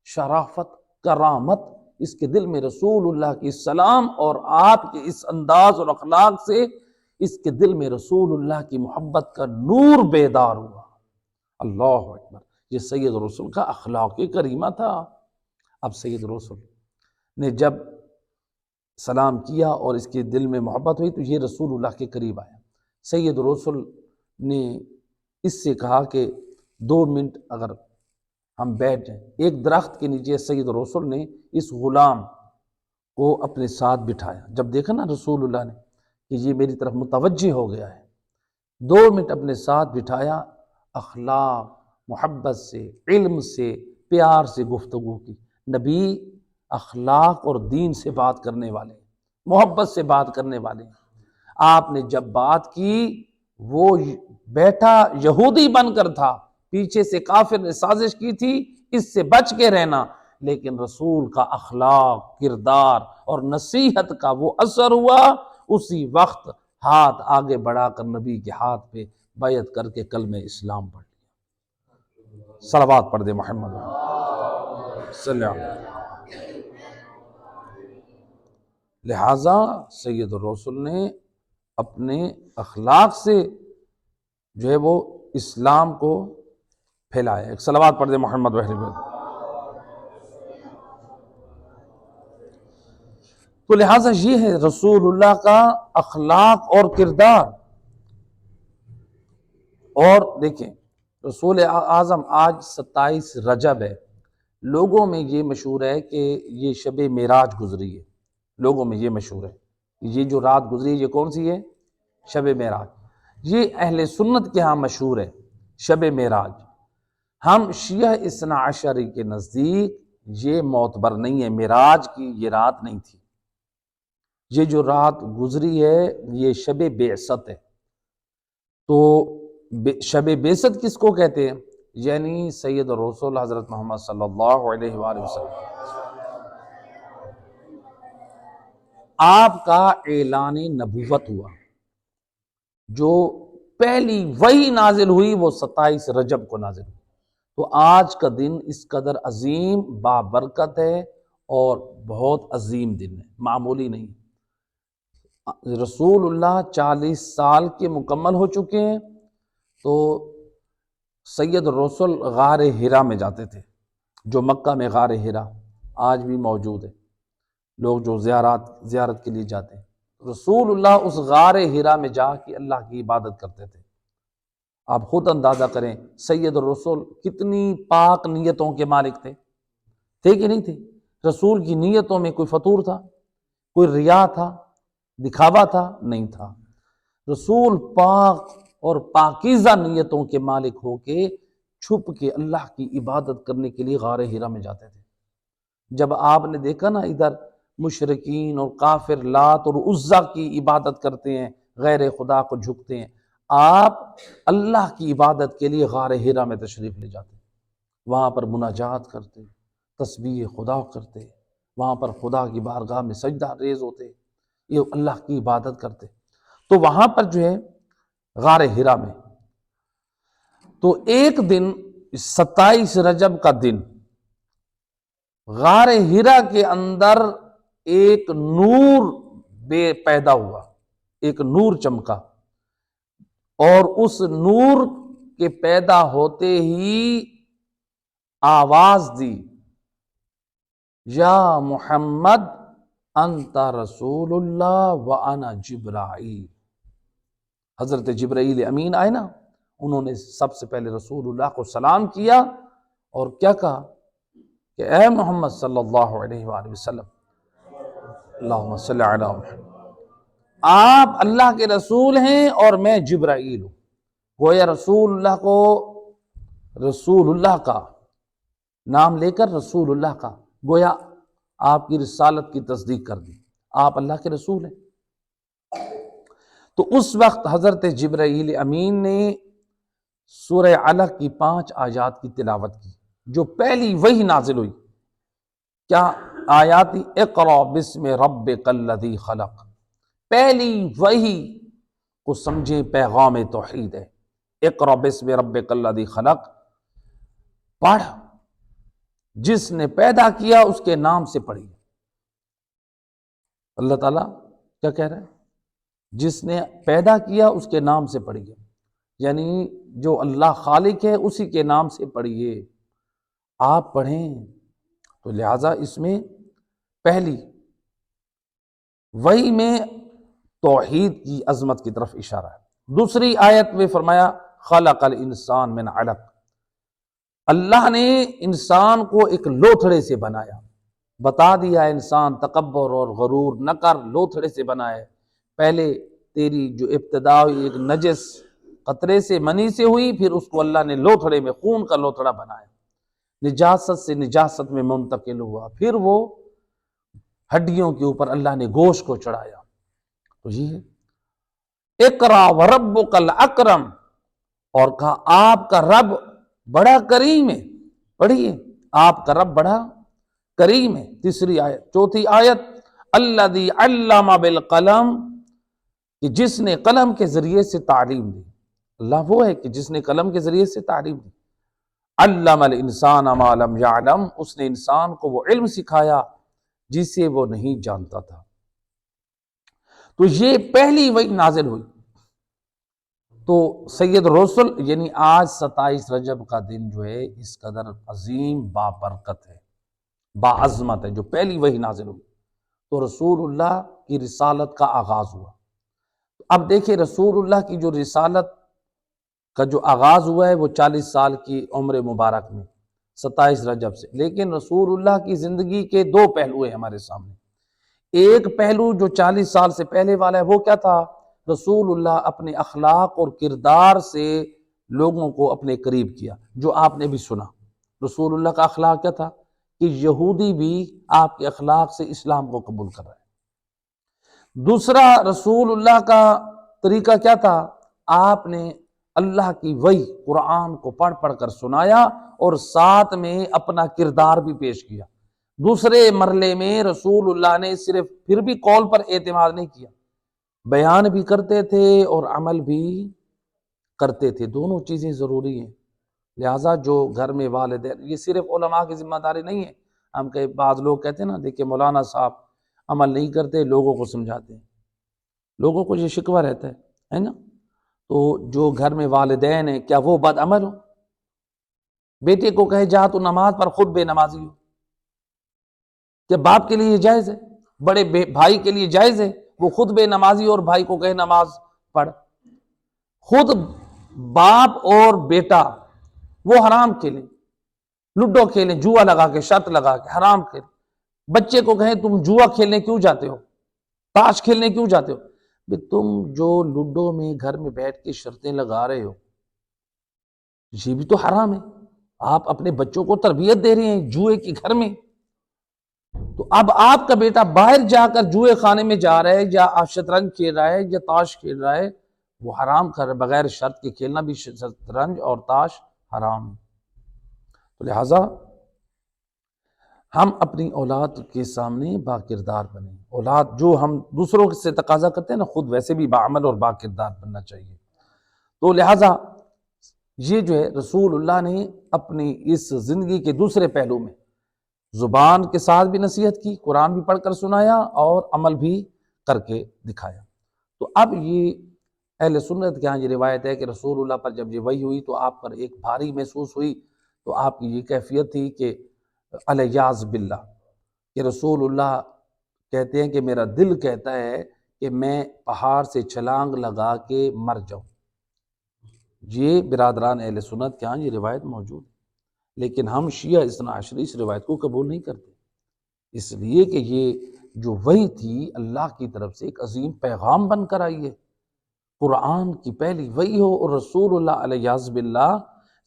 شرافت، کرامت، اس کے دل میں رسول اللہ کی سلام اور آپ کے اس انداز اور اخلاق سے اس کے دل میں رسول اللہ کی محبت کا نور بیدار ہوا۔ اللہ اکبر، یہ سید رسول کا اخلاق کریمہ تھا۔ اب سید رسول نے جب سلام کیا اور اس کے دل میں محبت ہوئی تو یہ رسول اللہ کے قریب آیا۔ سید رسول نے اس سے کہا کہ 2 منٹ اگر ہم بیٹھ جائیں۔ ایک درخت کے نیچے سید رسول نے اس غلام کو اپنے ساتھ بٹھایا۔ جب دیکھا نا رسول اللہ نے کہ یہ میری طرف متوجہ ہو گیا ہے، 2 منٹ اپنے ساتھ بٹھایا، اخلاق، محبت سے، علم سے، پیار سے گفتگو کی۔ نبی اخلاق اور دین سے بات کرنے والے، محبت سے بات کرنے والے۔ آپ نے جب بات کی، وہ بیٹھا یہودی بن کر تھا، پیچھے سے کافر نے سازش کی تھی اس سے بچ کے رہنا، لیکن رسول کا اخلاق، کردار اور نصیحت کا وہ اثر ہوا، اسی وقت ہاتھ آگے بڑھا کر نبی کے ہاتھ پہ بیعت کر کے کلمہ اسلام پڑھ لیا۔ صلوات پڑھ دے محمد صلی اللہ علیہ وسلم۔ لہٰذا سید الرسول نے اپنے اخلاق سے جو ہے وہ اسلام کو پھیلایا۔ ایک صلوات پڑھ دے محمد وحرم۔ تو لہٰذا یہ ہے رسول اللہ کا اخلاق اور کردار۔ اور دیکھیں رسول اعظم آج 27 رجب ہے، لوگوں میں یہ مشہور ہے کہ یہ شب معراج گزری ہے، لوگوں میں یہ مشہور ہے یہ جو رات گزری ہے یہ کون سی ہے؟ شب معراج۔ یہ اہل سنت کے ہاں مشہور ہے شب معراج۔ ہم شیعہ اثنا عشری کے نزدیک یہ معتبر نہیں ہے، معراج کی یہ رات نہیں تھی، یہ جو رات گزری ہے یہ شب بعثت ہے۔ تو شب بعثت کس کو کہتے ہیں؟ یعنی سید الرسول حضرت محمد صلی اللہ علیہ وآلہ وسلم آپ کا اعلان نبوت ہوا، جو پہلی وحی نازل ہوئی وہ 27 رجب کو نازل ہوئی۔ تو آج کا دن اس قدر عظیم بابرکت ہے اور بہت عظیم دن ہے، معمولی نہیں۔ رسول اللہ 40 سال کے مکمل ہو چکے ہیں، تو سید الرسول غار حرا میں جاتے تھے، جو مکہ میں غار حرا آج بھی موجود ہے، لوگ جو زیارت کے لیے جاتے ہیں۔ رسول اللہ اس غار حرا میں جا کے اللہ کی عبادت کرتے تھے۔ آپ خود اندازہ کریں سید الرسول کتنی پاک نیتوں کے مالک تھے کہ نہیں تھے؟ رسول کی نیتوں میں کوئی فطور تھا؟ کوئی ریا تھا؟ دکھاوا تھا؟ نہیں تھا۔ رسول پاک اور پاکیزہ نیتوں کے مالک ہو کے چھپ کے اللہ کی عبادت کرنے کے لیے غار حرا میں جاتے تھے۔ جب آپ نے دیکھا نا ادھر مشرکین اور کافر لات اور عزا کی عبادت کرتے ہیں، غیر خدا کو جھکتے ہیں، آپ اللہ کی عبادت کے لیے غار حرا میں تشریف لے جاتے ہیں، وہاں پر مناجات کرتے ہیں، تسبیح خدا کرتے، وہاں پر خدا کی بارگاہ میں سجدہ ریز ہوتے، یہ اللہ کی عبادت کرتے۔ تو وہاں پر جو ہے غار ہرا میں، تو ایک دن 27 رجب کا دن غار ہرا کے اندر ایک نور پیدا ہوا، ایک نور چمکا، اور اس نور کے پیدا ہوتے ہی آواز دی، یا محمد انت رسول اللہ وانا جبرائیل۔ حضرت جبرائیل امین آئے نا، انہوں نے سب سے پہلے رسول اللہ کو سلام کیا اور کیا کہا کہ اے محمد صلی اللہ علیہ وآلہ وسلم، اللہم صلی علی محمد، آپ اللہ کے رسول ہیں اور میں جبرائیل ہوں۔ گویا رسول اللہ کو، رسول اللہ کا نام لے کر رسول اللہ کا، گویا آپ کی رسالت کی تصدیق کر دی، آپ اللہ کے رسول ہیں۔ تو اس وقت حضرت جبرائیل امین نے سورہ علق کی 5 آیات کی تلاوت کی، جو پہلی وحی نازل ہوئی۔ کیا آیات تھی؟ اقرأ بسم ربک الذی خلق، پہلی وحی کو سمجھے پیغام توحید ہے۔ اقرأ بسم ربک الذی خلق، پڑھ، جس نے پیدا کیا اس کے نام سے پڑھیے۔ اللہ تعالیٰ کیا کہہ رہے ہیں؟ جس نے پیدا کیا اس کے نام سے پڑھیے، یعنی جو اللہ خالق ہے اسی کے نام سے پڑھیے، آپ پڑھیں۔ تو لہٰذا اس میں پہلی وحی میں توحید کی عظمت کی طرف اشارہ ہے۔ دوسری آیت میں فرمایا خلق الانسان من علق، اللہ نے انسان کو ایک لوتھڑے سے بنایا، بتا دیا انسان تکبر اور غرور نہ کر، لوتھڑے سے بنایا۔ پہلے تیری جو ابتدا ہوئی ایک نجس قطرے سے، منی سے ہوئی، پھر اس کو اللہ نے لوتھڑے میں خون کا لوتھڑا بنایا، نجاست سے نجاست میں منتقل ہوا، پھر وہ ہڈیوں کے اوپر اللہ نے گوشت کو چڑھایا۔ تو یہ ہے اقرا وربک الاکرم، اور کہا آپ کا رب بڑا کریم ہے، پڑھیے آپ کا رب بڑا کریم ہے۔ تیسری آیت، چوتھی آیت الذی علم بالقلم، کہ جس نے قلم کے ذریعے سے تعلیم دی، اللہ وہ ہے کہ جس نے قلم کے ذریعے سے تعلیم دی۔ علم الانسان ما لم یعلم، اس نے انسان کو وہ علم سکھایا جسے وہ نہیں جانتا تھا۔ تو یہ پہلی وحی نازل ہوئی۔ تو سید رسول، یعنی آج 27 رجب کا دن جو ہے اس قدر عظیم بابرکت ہے، باعظمت ہے، جو پہلی وحی نازل ہوئی تو رسول اللہ کی رسالت کا آغاز ہوا۔ اب دیکھیں رسول اللہ کی جو رسالت کا جو آغاز ہوا ہے وہ 40 سال کی عمر مبارک میں 27 رجب سے، لیکن رسول اللہ کی زندگی کے 2 پہلو ہیں ہمارے سامنے۔ ایک پہلو جو 40 سال سے پہلے والا ہے وہ کیا تھا؟ رسول اللہ اپنے اخلاق اور کردار سے لوگوں کو اپنے قریب کیا، جو آپ نے بھی سنا۔ رسول اللہ کا اخلاق کیا تھا کہ یہودی بھی آپ کے اخلاق سے اسلام کو قبول کر رہے ہیں۔ دوسرا رسول اللہ کا طریقہ کیا تھا؟ آپ نے اللہ کی وحی قرآن کو پڑھ پڑھ کر سنایا اور ساتھ میں اپنا کردار بھی پیش کیا۔ دوسرے مرحلے میں رسول اللہ نے صرف پھر بھی قول پر اعتماد نہیں کیا، بیان بھی کرتے تھے اور عمل بھی کرتے تھے، دونوں چیزیں ضروری ہیں۔ لہٰذا جو گھر میں والدین، یہ صرف علماء کی ذمہ داری نہیں ہے۔ ہم کہ بعض لوگ کہتے ہیں نا، دیکھیں مولانا صاحب عمل نہیں کرتے، لوگوں کو سمجھاتے ہیں، لوگوں کو یہ شکوہ رہتا ہے نا۔ تو جو گھر میں والدین ہیں کیا وہ بد عمل ہو؟ بیٹے کو کہے جا تو نماز پر، خود بے نمازی ہو، کیا باپ کے لیے یہ جائز ہے؟ بڑے بھائی کے لیے جائز ہے وہ خود بے نمازی اور بھائی کو کہے نماز پڑھ؟ خود باپ اور بیٹا وہ حرام کھیلیں، لڈو کھیلیں، جوا لگا کے، شرط لگا کے حرام کھیلیں، بچے کو کہیں تم جوا کھیلنے کیوں جاتے ہو، تاش کھیلنے کیوں جاتے ہو؟ تم جو لڈو میں گھر میں بیٹھ کے شرطیں لگا رہے ہو یہ بھی تو حرام ہے، آپ اپنے بچوں کو تربیت دے رہے ہیں جوئے کی گھر میں۔ تو اب آپ کا بیٹا باہر جا کر جوئے خانے میں جا رہا ہے، یا شطرنج کھیل رہا ہے، یا تاش کھیل رہا ہے، وہ حرام کر بغیر شرط کے کھیلنا بھی، شطرنج اور تاش حرام ہے۔ تو لہٰذا ہم اپنی اولاد کے سامنے با کردار بنیں. اولاد جو ہم دوسروں سے تقاضا کرتے ہیں نا، خود ویسے بھی باعمل اور با کردار بننا چاہیے. تو لہٰذا یہ جو ہے رسول اللہ نے اپنی اس زندگی کے دوسرے پہلو میں زبان کے ساتھ بھی نصیحت کی، قرآن بھی پڑھ کر سنایا اور عمل بھی کر کے دکھایا. تو اب یہ اہل سنت کے ہاں یہ روایت ہے کہ رسول اللہ پر جب یہ وحی ہوئی تو آپ پر ایک بھاری محسوس ہوئی. تو آپ کی یہ کیفیت تھی کہ الیاذ باللہ، کہ رسول اللہ کہتے ہیں کہ میرا دل کہتا ہے کہ میں پہاڑ سے چھلانگ لگا کے مر جاؤں. یہ برادران اہل سنت کے ہاں یہ روایت موجود ہے. لیکن ہم شیعہ اثنا عشری اس روایت کو قبول نہیں کرتے، اس لیے کہ یہ جو وحی تھی اللہ کی طرف سے ایک عظیم پیغام بن کر آئی ہے. قرآن کی پہلی وحی ہو اور رسول اللہ علیہ باللہ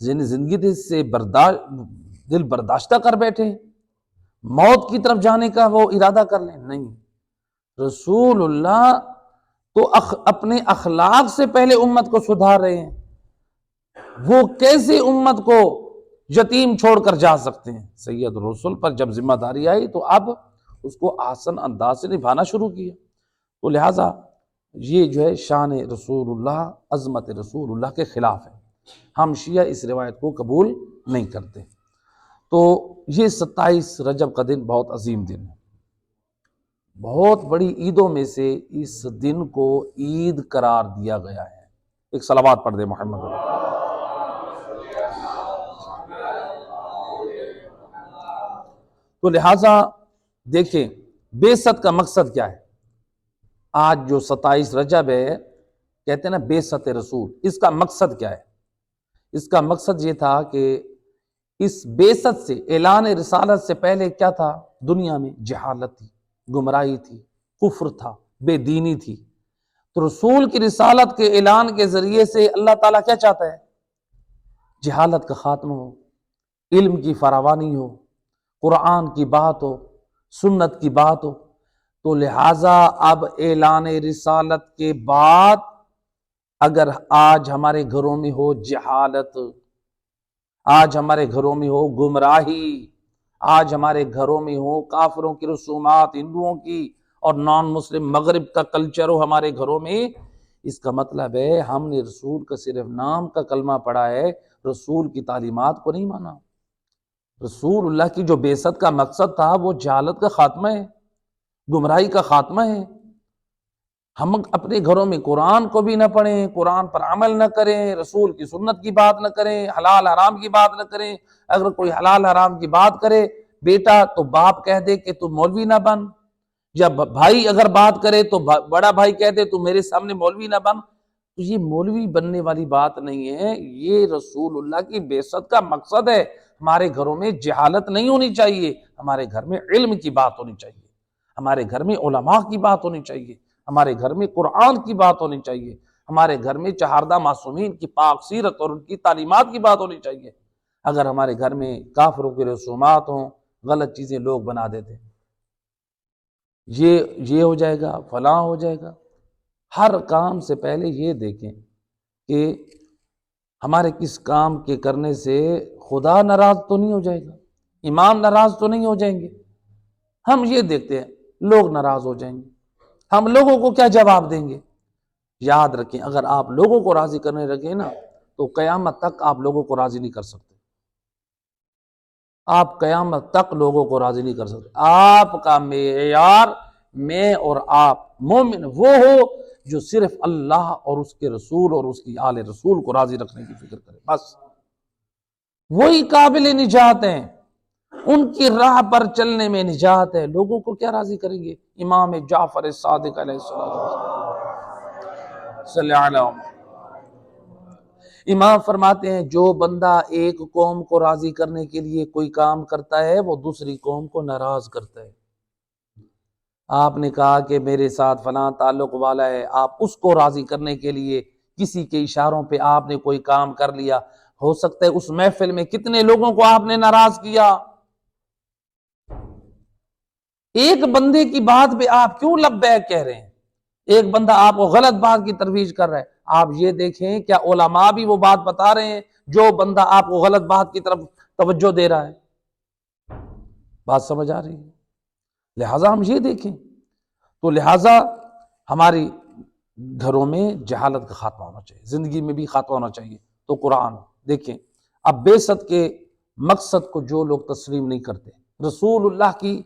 زندگی سے دل برداشتہ کر بیٹھے، موت کی طرف جانے کا وہ ارادہ کر لیں. نہیں، رسول اللہ تو اپنے اخلاق سے پہلے امت کو سدھار رہے ہیں. وہ کیسے امت کو یتیم چھوڑ کر جا سکتے ہیں؟ سید رسول پر جب ذمہ داری آئی تو اب اس کو آسن انداز سے نبھانا شروع کیا. تو لہٰذا یہ جو ہے شان رسول اللہ، عظمت رسول اللہ کے خلاف ہے. ہم شیعہ اس روایت کو قبول نہیں کرتے. تو یہ 27 رجب کا دن بہت عظیم دن ہے. بہت بڑی عیدوں میں سے اس دن کو عید قرار دیا گیا ہے. ایک صلوات پڑھ دے محمد. تو لہٰذا دیکھیں بعثت کا مقصد کیا ہے. آج جو 27 رجب ہے کہتے ہیں نا بعثت رسول، اس کا مقصد کیا ہے؟ اس کا مقصد یہ تھا کہ اس بعثت سے، اعلان رسالت سے پہلے کیا تھا؟ دنیا میں جہالت تھی، گمراہی تھی، کفر تھا، بے دینی تھی. تو رسول کی رسالت کے اعلان کے ذریعے سے اللہ تعالیٰ کیا چاہتا ہے؟ جہالت کا خاتمہ ہو، علم کی فراوانی ہو، قرآن کی بات ہو، سنت کی بات ہو. تو لہٰذا اب اعلان رسالت کے بعد اگر آج ہمارے گھروں میں ہو جہالت، آج ہمارے گھروں میں ہو گمراہی، آج ہمارے گھروں میں ہو کافروں کی رسومات، ہندوؤں کی اور نان مسلم مغرب کا کلچر ہو ہمارے گھروں میں، اس کا مطلب ہے ہم نے رسول کا صرف نام کا کلمہ پڑھا ہے، رسول کی تعلیمات کو نہیں مانا. رسول اللہ کی جو بعثت کا مقصد تھا وہ جہالت کا خاتمہ ہے، گمراہی کا خاتمہ ہے. ہم اپنے گھروں میں قرآن کو بھی نہ پڑھیں، قرآن پر عمل نہ کریں، رسول کی سنت کی بات نہ کریں، حلال حرام کی بات نہ کریں. اگر کوئی حلال حرام کی بات کرے بیٹا تو باپ کہہ دے کہ تو مولوی نہ بن، یا بھائی اگر بات کرے تو بڑا بھائی کہہ دے تو میرے سامنے مولوی نہ بن. تو یہ مولوی بننے والی بات نہیں ہے، یہ رسول اللہ کی بعثت کا مقصد ہے. ہمارے گھروں میں جہالت نہیں ہونی چاہیے، ہمارے گھر میں علم کی بات ہونی چاہیے، ہمارے گھر میں علماء کی بات ہونی چاہیے، ہمارے گھر میں قرآن کی بات ہونی چاہیے، ہمارے گھر میں چہاردہ معصومین کی پاک سیرت اور ان کی تعلیمات کی بات ہونی چاہیے. اگر ہمارے گھر میں کافروں کی رسومات ہوں، غلط چیزیں لوگ بنا دیتے ہیں، یہ ہو جائے گا، فلاں ہو جائے گا. ہر کام سے پہلے یہ دیکھیں کہ ہمارے کس کام کے کرنے سے خدا ناراض تو نہیں ہو جائے گا، امام ناراض تو نہیں ہو جائیں گے. ہم یہ دیکھتے ہیں لوگ ناراض ہو جائیں گے، ہم لوگوں کو کیا جواب دیں گے؟ یاد رکھیں اگر آپ لوگوں کو راضی کرنے لگے نا تو قیامت تک آپ لوگوں کو راضی نہیں کر سکتے. آپ قیامت تک لوگوں کو راضی نہیں کر سکتے. آپ کا معیار میں اور آپ مومن وہ ہو جو صرف اللہ اور اس کے رسول اور اس کی آل رسول کو راضی رکھنے کی فکر کرے. بس وہی قابل نجات ہیں، ان کی راہ پر چلنے میں نجات ہے. لوگوں کو کیا راضی کریں گے؟ امام جعفر صادق علیہ السلام صلی اللہ علیہ وسلم امام فرماتے ہیں جو بندہ ایک قوم کو راضی کرنے کے لیے کوئی کام کرتا ہے وہ دوسری قوم کو ناراض کرتا ہے. آپ نے کہا کہ میرے ساتھ فلاں تعلق والا ہے، آپ اس کو راضی کرنے کے لیے کسی کے اشاروں پہ آپ نے کوئی کام کر لیا، ہو سکتا ہے اس محفل میں کتنے لوگوں کو آپ نے ناراض کیا. ایک بندے کی بات پہ آپ کیوں لبیک کہہ رہے ہیں؟ ایک بندہ آپ کو غلط بات کی ترویج کر رہا ہے، آپ یہ دیکھیں کیا علماء بھی وہ بات بتا رہے ہیں جو بندہ آپ کو غلط بات کی طرف توجہ دے رہا ہے؟ بات سمجھ آ رہی ہے؟ لہٰذا ہم یہ دیکھیں، تو لہٰذا ہماری گھروں میں جہالت کا خاتمہ ہونا چاہیے، زندگی میں بھی خاتمہ ہونا چاہیے۔ تو قرآن دیکھیں، اب بعثت کے مقصد کو جو لوگ تسلیم نہیں کرتے، رسول اللہ کی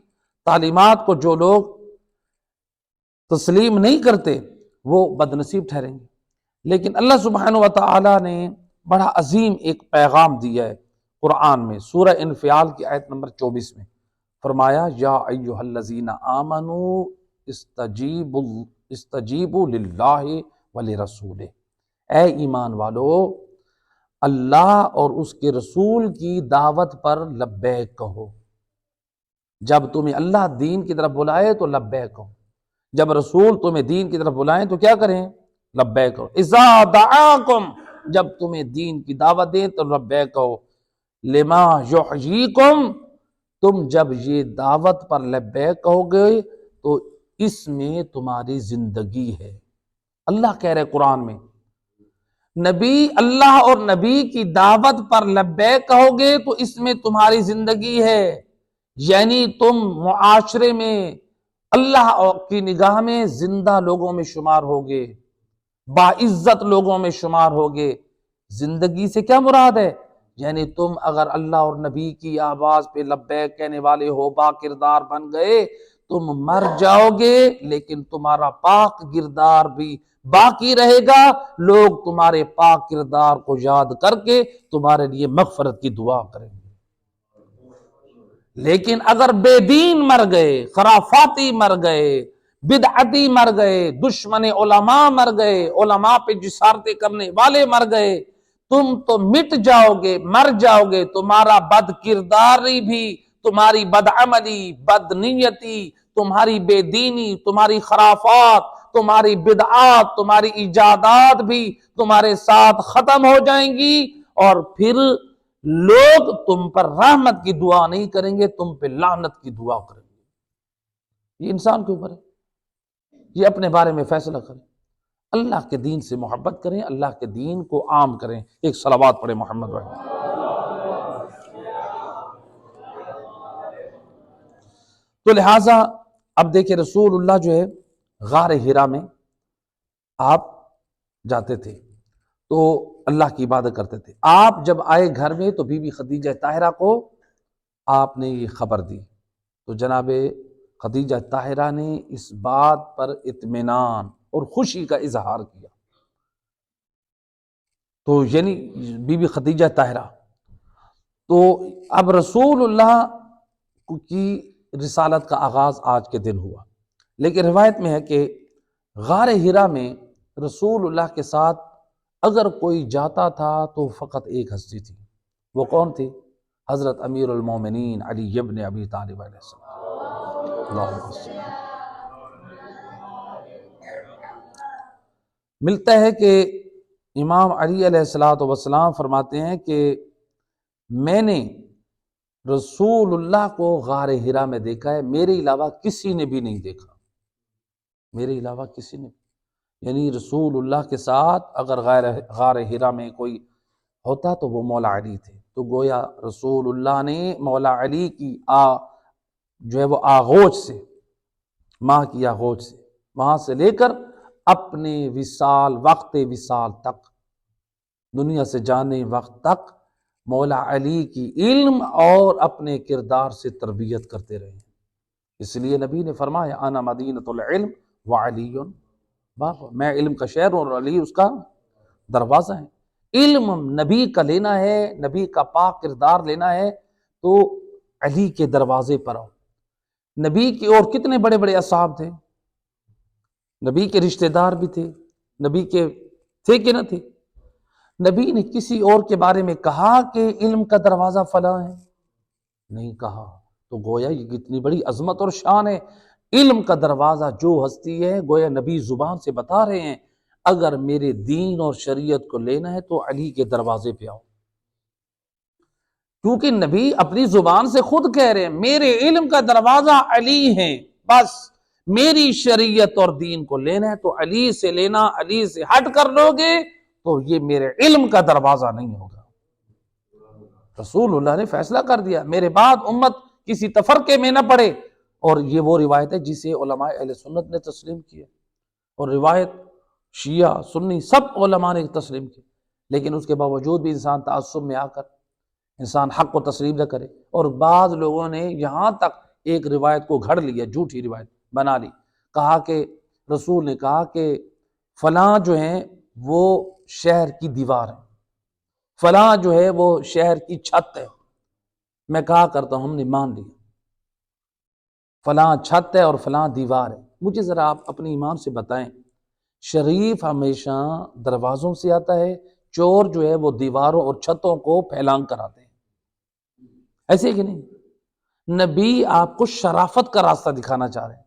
تعلیمات کو جو لوگ تسلیم نہیں کرتے، وہ بد نصیب ٹھہریں گے۔ لیکن اللہ سبحانہ و تعالی نے بڑا عظیم ایک پیغام دیا ہے قرآن میں، سورہ انفیال کی آیت نمبر 24 میں فرمایا، یا ایھا الذین آمنوا استجیبوا للہ ولرسولہ، اے ایمان والو اللہ اور اس کے رسول کی دعوت پر لبیک کہو۔ جب تمہیں اللہ دین کی طرف بلائے تو لبیک کہو، جب رسول تمہیں دین کی طرف بلائیں تو کیا کریں؟ لبیک کہو۔ اذا دعاکم، جب تمہیں دین کی دعوت دیں تو لبیک کہو۔ لما یحییکم، تم جب یہ دعوت پر لبیک کہو گے تو اس میں تمہاری زندگی ہے۔ اللہ کہہ رہے قرآن میں، نبی اللہ اور نبی کی دعوت پر لبیک کہو گے تو اس میں تمہاری زندگی ہے، یعنی تم معاشرے میں اللہ کی نگاہ میں زندہ لوگوں میں شمار ہوگے، باعزت لوگوں میں شمار ہوگے۔ زندگی سے کیا مراد ہے؟ یعنی تم اگر اللہ اور نبی کی آواز پہ لبیک کہنے والے ہو، با کردار بن گئے، تم مر جاؤ گے لیکن تمہارا پاک کردار بھی باقی رہے گا، لوگ تمہارے پاک کردار کو یاد کر کے تمہارے لیے مغفرت کی دعا کریں گے۔ لیکن اگر بے دین مر گئے، خرافاتی مر گئے، بدعتی مر گئے، دشمن علماء مر گئے، علماء پہ جسارتیں کرنے والے مر گئے، تم تو مٹ جاؤ گے، مر جاؤ گے۔ تمہارا بد کرداری بھی، تمہاری بدعملی، بد نیتی، تمہاری بے دینی، تمہاری خرافات، تمہاری بدعات، تمہاری ایجادات بھی تمہارے ساتھ ختم ہو جائیں گی، اور پھر لوگ تم پر رحمت کی دعا نہیں کریں گے، تم پہ لعنت کی دعا کریں گے۔ یہ انسان کے اوپر ہے، یہ اپنے بارے میں فیصلہ کریں۔ اللہ کے دین سے محبت کریں، اللہ کے دین کو عام کریں۔ ایک صلوات پڑھیں محمد وحید۔ تو لہٰذا اب دیکھیں، رسول اللہ جو ہے غار حرا میں آپ جاتے تھے تو اللہ کی عبادت کرتے تھے۔ آپ جب آئے گھر میں تو بی بی خدیجہ طاہرہ کو آپ نے یہ خبر دی، تو جناب خدیجہ طاہرہ نے اس بات پر اطمینان اور خوشی کا اظہار کیا۔ تو یعنی بی بی خدیجہ طاہرہ، تو اب رسول اللہ کی رسالت کا آغاز آج کے دن ہوا، لیکن روایت میں ہے کہ غار حرا میں رسول اللہ کے ساتھ اگر کوئی جاتا تھا تو فقط ایک ہستی تھی۔ وہ کون تھی؟ حضرت امیر المومنین علی ابن ابی طالب علیہ السلام۔ اللہم صل۔ ملتا ہے کہ امام علی علیہ السلام فرماتے ہیں کہ میں نے رسول اللہ کو غار حرا میں دیکھا ہے، میرے علاوہ کسی نے بھی نہیں دیکھا، میرے علاوہ کسی نے، یعنی رسول اللہ کے ساتھ اگر غار حرا میں کوئی ہوتا تو وہ مولا علی تھے۔ تو گویا رسول اللہ نے مولا علی کی جو ہے وہ آغوش سے، ماں کی آغوش سے، وہاں سے لے کر اپنے وصال، وقت وصال تک، دنیا سے جانے وقت تک مولا علی کی علم اور اپنے کردار سے تربیت کرتے رہے۔ اس لیے نبی نے فرمایا، انا مدینۃ العلم وعلی باب، میں علم کا شہر ہوں اور علی اس کا دروازہ ہے۔ علم نبی کا لینا ہے، نبی کا پاک کردار لینا ہے تو علی کے دروازے پر آؤ۔ نبی کے اور کتنے بڑے بڑے اصحاب تھے، نبی کے رشتہ دار بھی تھے، نبی کے تھے کہ نہ تھے؟ نبی نے کسی اور کے بارے میں کہا کہ علم کا دروازہ فلاں ہے؟ نہیں کہا۔ تو گویا یہ کتنی بڑی عظمت اور شان ہے۔ علم کا دروازہ جو ہستی ہے، گویا نبی زبان سے بتا رہے ہیں، اگر میرے دین اور شریعت کو لینا ہے تو علی کے دروازے پہ آؤ، کیونکہ نبی اپنی زبان سے خود کہہ رہے ہیں میرے علم کا دروازہ علی ہے، بس میری شریعت اور دین کو لینا ہے تو علی سے لینا، علی سے ہٹ کر لو گے تو یہ میرے علم کا دروازہ نہیں ہوگا۔ رسول اللہ نے فیصلہ کر دیا، میرے بعد امت کسی تفرقے میں نہ پڑے. اور یہ وہ روایت ہے جسے علماء اہل سنت نے تسلیم کی ہے، اور روایت شیعہ سنی سب علماء نے تسلیم کی. لیکن اس کے باوجود بھی انسان تعصب میں آ کر انسان حق کو تسلیم نہ کرے. اور بعض لوگوں نے یہاں تک ایک روایت کو گھڑ لیا، جھوٹی روایت بنا لی، کہا کہ رسول نے کہا کہ فلاں جو ہیں وہ شہر کی دیوار ہے، فلاں جو ہے وہ شہر کی چھت ہے. میں کہا کرتا ہوں ہم نے مان لیا فلاں چھت ہے اور فلاں دیوار ہے. مجھے ذرا آپ اپنے ایمان سے بتائیں، شریف ہمیشہ دروازوں سے آتا ہے، چور جو ہے وہ دیواروں اور چھتوں کو پھیلان کر آتے ہیں، ایسے کہ نہیں؟ نبی آپ کو شرافت کا راستہ دکھانا چاہ رہے ہیں.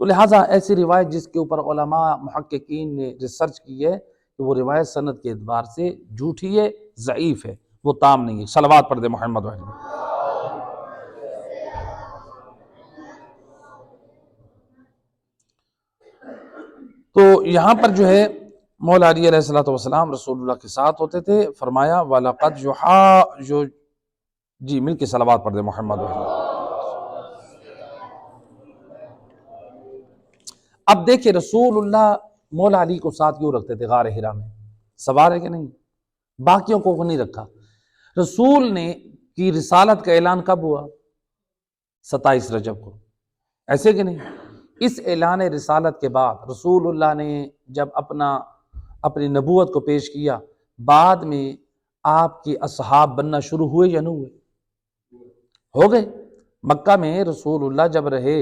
تو لہٰذا ایسی روایت جس کے اوپر علماء محققین نے ریسرچ کی ہے کہ وہ روایت سند کے اعتبار سے جھوٹی ہے، ضعیف ہے، وہ تام نہیں ہے. صلوات پڑھ دے محمد وحید. تو یہاں پر جو ہے مولا علی علیہ الصلوۃ والسلام رسول اللہ کے ساتھ ہوتے تھے. فرمایا وَلَقَدْ جو جی مل کے صلوات پڑھ دے محمد وحید. اب دیکھیں رسول اللہ مولا علی کو ساتھ کیوں رکھتے تھے غار حرا میں؟ سوال ہے کہ نہیں؟ باقیوں کو نہیں رکھا. رسول نے کی رسالت کا اعلان کب ہوا؟ 27 رجب کو، ایسے کہ نہیں؟ اس اعلان رسالت کے بعد رسول اللہ نے جب اپنی نبوت کو پیش کیا، بعد میں آپ کے اصحاب بننا شروع ہوئے یا نہ ہوئے؟ ہو گئے. مکہ میں رسول اللہ جب رہے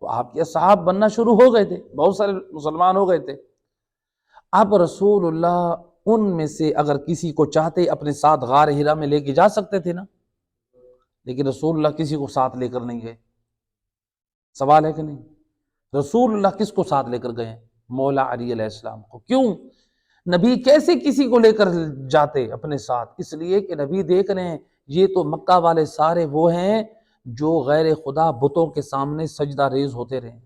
تو آپ کے اصحاب بننا شروع ہو گئے تھے، بہت سارے مسلمان ہو گئے تھے. اب رسول اللہ ان میں سے اگر کسی کو چاہتے اپنے ساتھ غار حرا میں لے کے جا سکتے تھے نا، لیکن رسول اللہ کسی کو ساتھ لے کر نہیں گئے. سوال ہے کہ نہیں؟ رسول اللہ کس کو ساتھ لے کر گئے؟ مولا علی علیہ السلام کو. کیوں؟ نبی کیسے کسی کو لے کر جاتے اپنے ساتھ؟ اس لیے کہ نبی دیکھ رہے ہیں یہ تو مکہ والے سارے وہ ہیں جو غیر خدا بتوں کے سامنے سجدہ ریز ہوتے رہے.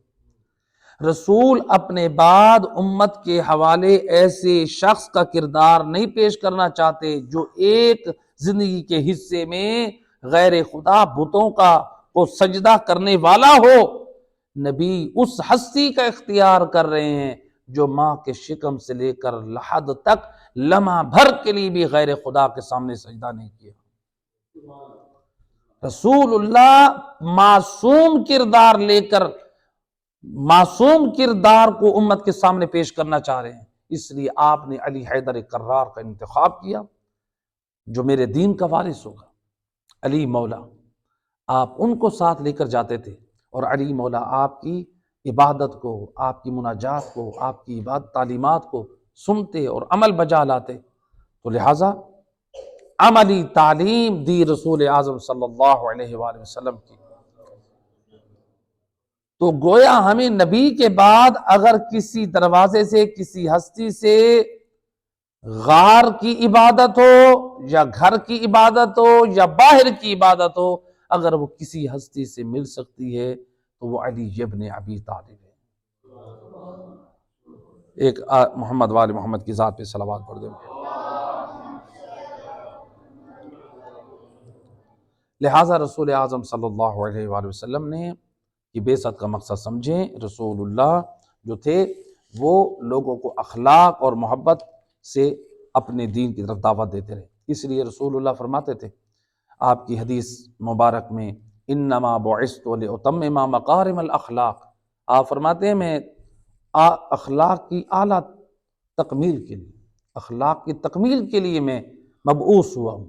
رسول اپنے بعد امت کے حوالے ایسے شخص کا کردار نہیں پیش کرنا چاہتے جو ایک زندگی کے حصے میں غیر خدا بتوں کو سجدہ کرنے والا ہو. نبی اس ہستی کا اختیار کر رہے ہیں جو ماں کے شکم سے لے کر لحد تک لمحہ بھر کے لیے بھی غیر خدا کے سامنے سجدہ نہیں کیا. رسول اللہ معصوم کردار کو امت کے سامنے پیش کرنا چاہ رہے ہیں. اس لیے آپ نے علی حیدر کرار کا انتخاب کیا جو میرے دین کا وارث ہوگا. علی مولا آپ ان کو ساتھ لے کر جاتے تھے، اور علی مولا آپ کی عبادت کو، آپ کی مناجات کو، آپ کی عبادت تعلیمات کو سنتے اور عمل بجا لاتے. تو لہٰذا عملی تعلیم دی رسول اعظم صلی اللہ علیہ وآلہ وسلم کی. تو گویا ہمیں نبی کے بعد اگر کسی دروازے سے کسی ہستی سے غار کی عبادت ہو یا گھر کی عبادت ہو یا باہر کی عبادت ہو، اگر وہ کسی ہستی سے مل سکتی ہے تو وہ علی ابن ابی طالب ہے. ایک محمد وال محمد کی ذات پہ صلوات پڑھ دیں. لہٰذا رسول اعظم صلی اللہ علیہ وآلہ وسلم نے کہ بعثت کا مقصد سمجھیں. رسول اللہ جو تھے وہ لوگوں کو اخلاق اور محبت سے اپنے دین کی طرف دعوت دیتے رہے. اس لیے رسول اللہ فرماتے تھے آپ کی حدیث مبارک میں انما بعثت لاتمم مکارم الاخلاق، آپ فرماتے ہیں میں اخلاق کی اعلیٰ تکمیل کے لیے، اخلاق کی تکمیل کے لیے میں مبعوث ہوا ہوں.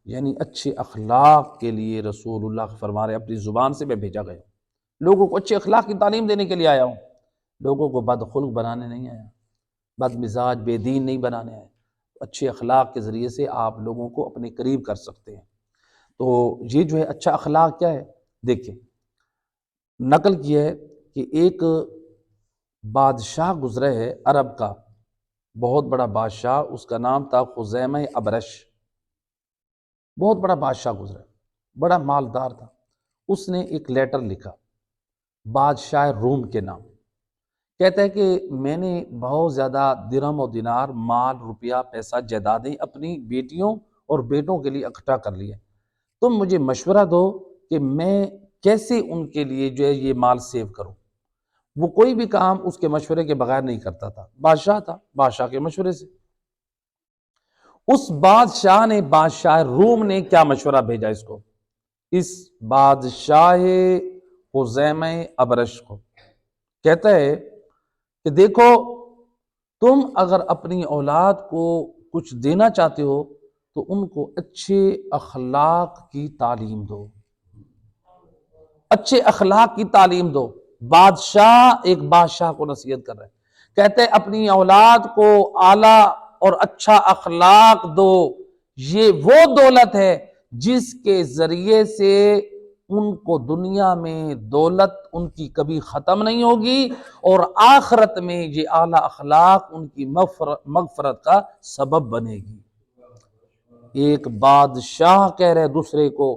یعنی اچھے اخلاق کے لیے رسول اللہ فرما رہے اپنی زبان سے میں بھیجا گیا ہوں. لوگوں کو اچھے اخلاق کی تعلیم دینے کے لیے آیا ہوں، لوگوں کو بد خلق بنانے نہیں آیا، بد مزاج بے دین نہیں بنانے آیا. اچھے اخلاق کے ذریعے سے آپ لوگوں کو اپنے قریب کر سکتے ہیں. تو یہ جو ہے اچھا اخلاق کیا ہے؟ دیکھیں نقل کیا ہے کہ ایک بادشاہ گزرے ہے عرب کا، بہت بڑا بادشاہ، اس کا نام تھا خزیمہ ابرش. بہت بڑا بادشاہ گزرا، بڑا مالدار تھا. اس نے ایک لیٹر لکھا بادشاہ روم کے نام، کہتا ہے کہ میں نے بہت زیادہ درہم و دینار، مال، روپیہ، پیسہ، جائیدادیں اپنی بیٹیوں اور بیٹوں کے لیے اکٹھا کر لیے. تم مجھے مشورہ دو کہ میں کیسے ان کے لیے جو ہے یہ مال سیو کروں۔ وہ کوئی بھی کام اس کے مشورے کے بغیر نہیں کرتا تھا، بادشاہ تھا، بادشاہ کے مشورے سے۔ اس بادشاہ نے، بادشاہ روم نے کیا مشورہ بھیجا اس کو، اس بادشاہ خزیمہ ابرش کو، کہتا ہے کہ دیکھو تم اگر اپنی اولاد کو کچھ دینا چاہتے ہو تو ان کو اچھے اخلاق کی تعلیم دو، اچھے اخلاق کی تعلیم دو۔ بادشاہ ایک بادشاہ کو نصیحت کر رہے ہیں، کہتے ہیں اپنی اولاد کو اعلیٰ اور اچھا اخلاق دو، یہ وہ دولت ہے جس کے ذریعے سے ان کو دنیا میں دولت ان کی کبھی ختم نہیں ہوگی، اور آخرت میں یہ اعلیٰ اخلاق ان کی مغفرت کا سبب بنے گی۔ ایک بادشاہ کہہ رہے دوسرے کو